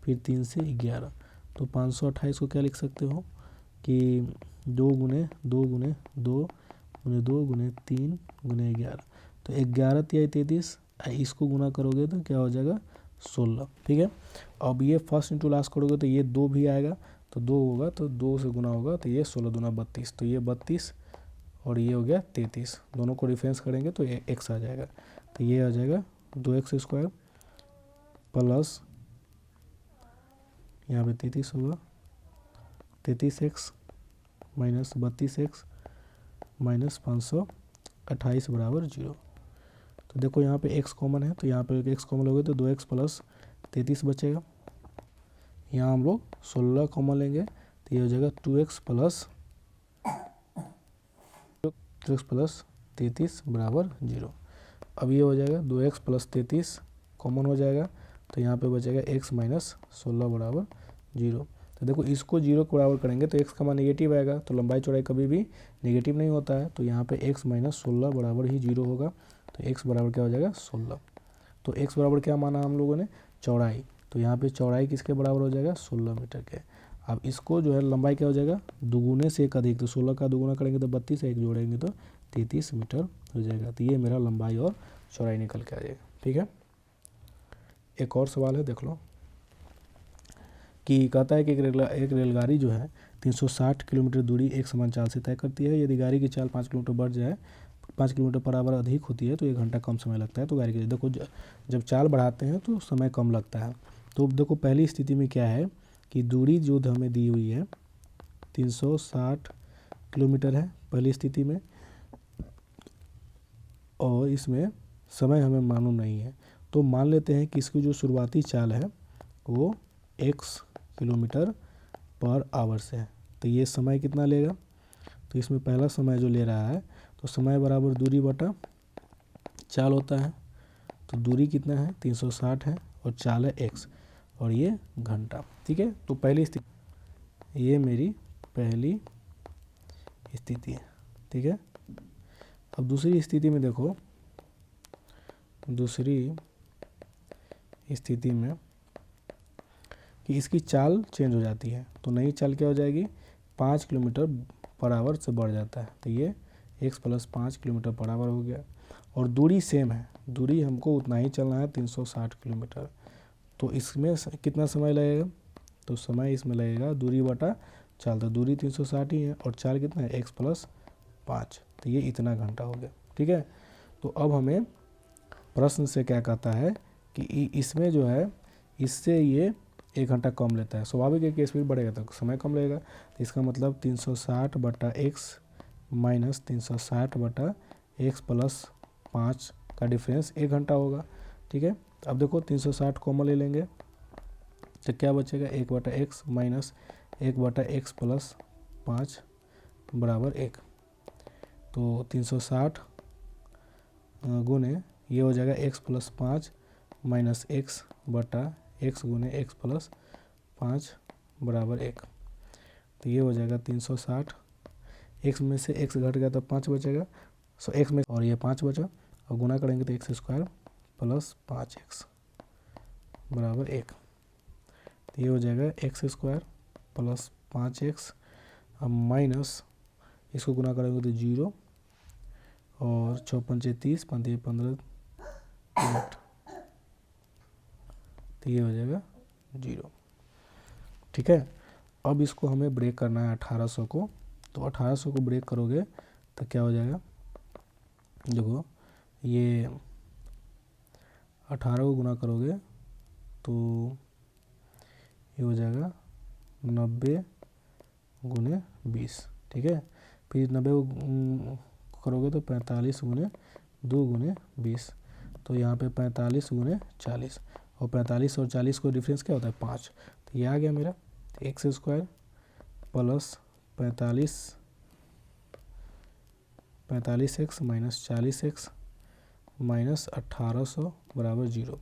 S1: फिर 3 से 11। तो 528 को क्या लिख सकते हो कि 2 गुने 2 गुने 2 गुने 2 गुने 3 गुने 11, तो 11 तिहाई 33, इसको गुना करोगे तो क्या हो जाएगा 16। ठीक है, अब ये फर्स्ट इंटू लास्ट करोगे तो ये 2 भी आएगा, तो 2 होगा तो 2 से गुना होगा तो ये 16 दूना 32, तो ये 32 और ये हो गया 33, दोनों को डिफरेंस करेंगे तो ये x आ जाएगा, तो ये आ जाएगा 2x² प्लस यहाँ पे 33 होगा 33x माइनस 32x माइनस 528 बराबर 0। तो देखो यहाँ पे x कॉमन है तो यहाँ पे x कॉमन लोगे तो 2x प्लस 33 बचेगा, यहाँ हम लोग 16 कॉमन लेंगे तो ये हो जाएगा 2x प्लस 33 बराबर 0। अब ये हो जाएगा 2x प्लस 33 कॉमन हो जाएगा तो यहाँ पे बचेगा x माइनस 16 बराबर 0। तो देखो इसको 0 के बराबर करेंगे तो x का मान नेगेटिव आएगा, तो लंबाई चौड़ाई कभी भी नेगेटिव नहीं होता है, तो यहाँ पे x माइनस 16 बराबर ही 0 होगा, तो x बराबर क्या हो जाएगा 16। तो x बराबर क्या माना हम लोगों ने, चौड़ाई, तो यहाँ पे चौड़ाई किसके बराबर हो जाएगा 16 मीटर के। अब इसको जो है लंबाई क्या हो जाएगा, दुगुने से एक अधिक, तो 16 का दुगुना करेंगे तो 32 से एक जोड़ेंगे तो 33 मीटर हो जाएगा। तो ये मेरा लंबाई और चौड़ाई निकल के आ जाएगा। ठीक है, एक और सवाल है, देख लो कि कहता है कि एक रेलगाड़ी जो है 360 किलोमीटर दूरी एक समान चाल से तय करती है। यदि गाड़ी की चाल 5 किलोमीटर बढ़ जाए, 5 किलोमीटर पर आवर अधिक होती है तो 1 घंटा कम समय लगता है। तो गाड़ी की देखो जब चाल बढ़ाते हैं तो समय कम लगता है। तो देखो पहली स्थिति में क्या है कि दूरी जो हमें दी हुई है 360 किलोमीटर है पहली स्थिति में, और इसमें समय हमें मालूम नहीं है, तो मान लेते हैं कि इसकी जो शुरुआती चाल है वो x किलोमीटर पर आवर से है। तो ये समय कितना लेगा, तो इसमें पहला समय जो ले रहा है तो समय बराबर दूरी बटा चाल होता है। तो दूरी कितना है 360 है और चाल है x और ये घंटा। ठीक है, तो पहली स्थिति, ये मेरी पहली स्थिति है। ठीक है, अब दूसरी स्थिति में देखो, दूसरी स्थिति में कि इसकी चाल चेंज हो जाती है, तो नई चाल क्या हो जाएगी 5 किलोमीटर पर आवर से बढ़ जाता है, तो ये x plus 5 kilometre per hour हो गया। और दूरी सेम है, दूरी हमको उतना ही चलना है 360 किलोमीटर, तो इसमें कितना समय लगेगा, तो समय इसमें लगेगा दूरी बटा चाल, तो दूरी 360 ही है और चाल कितना है x प्लस 5, तो ये इतना घंटा हो गया। ठीक है, तो अब हमें प्रश्न से क्या कहता है कि इसमें जो है इससे ये 1 घंटा कम लेता है, स्वाभाविक है कि स्पीड बढ़ेगा तो समय कम लगेगा, तो इसका मतलब 360 बटा x माइनस 360 बटा x प्लस 5 का डिफरेंस 1 घंटा होगा। ठीक है, अब देखो 360 कॉमन ले लेंगे तो क्या बचेगा 1 बटा x माइनस 1 बटा x प्लस 5 बराबर 1, तो 360 गुने ये हो जाएगा x प्लस 5 माइनस x बटा x गुने x प्लस 5 बराबर 1, तो ये हो जाएगा 360, x में से x घट गया तो 5 बचेगा, सो x में और ये 5 बचा और गुना करेंगे तो x² प्लस 5x बराबर 1, तो ये हो जाएगा x² प्लस 5x, अब माइनस इसको गुना करेंगे तो 0 और 6 पंचे 30, 5 15, 8, तो ये हो जाएगा 0। ठीक है, अब इसको हमें ब्रेक करना है 1800 को, तो 1800 को ब्रेक करोगे तो क्या हो जाएगा, देखो ये 18 को गुना करोगे तो ये हो जाएगा 90 गुने 20। ठीक है, फिर 90 को करोगे तो 45 गुने 2 गुने 20, तो यहाँ पे 45 गुने 40, और 45 और 40 को डिफरेंस क्या होता है 5, तो ये आ गया मेरा x square plus 45x minus 40x minus 1800 बराबर 0।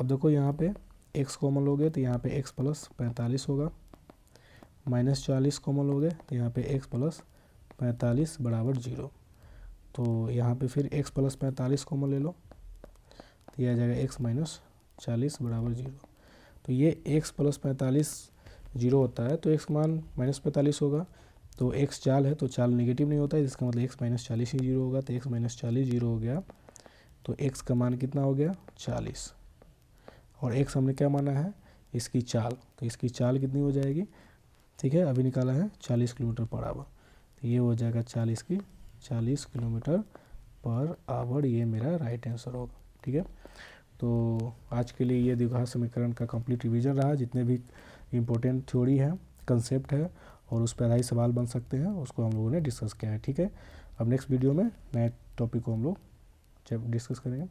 S1: अब देखो यहाँ पे x कॉमन लोगे तो यहाँ पे x प्लस 45 होगा, माइनस 40 कॉमन लोगे तो यहाँ पे x प्लस 45 बराबर 0। तो यहाँ पे फिर x प्लस 45 कॉमन ले लो तो यह आ जाएगा x माइनस 40 बराबर 0। तो ये x प्लस 45 0 होता है, तो x मान माइनस 45 होगा, तो x चाल है तो चाल नेगेटिव नहीं होता है, इसका मतलब x माइनस 40 ही 0 होगा, तो x माइनस 40 0 हो गया, तो x का मान कितना हो गया 40, और x हमने क्या माना है इसकी चाल, तो इसकी चाल कितनी हो जाएगी, ठीक है, अभी निकाला है 40 किलोमीटर पर आवर, तो ये हो जाएगा 40 किलोमीटर पर आवर, ये मेरा राइट आंसर होगा। ठीक है, तो आज के लिए ये द्विघात समीकरण का कंप्लीट रिवीजन रहा, जितने भी इम्पोर्टेंट थ्योरी है, कंसेप्ट है और उस पर आधारित सवाल बन सकते हैं, उसको हम लोगों ने डिस्कस किया है। ठीक है, अब नेक्स्ट वीडियो में नए टॉपिक को हम लोग जब डिस्कस करेंगे।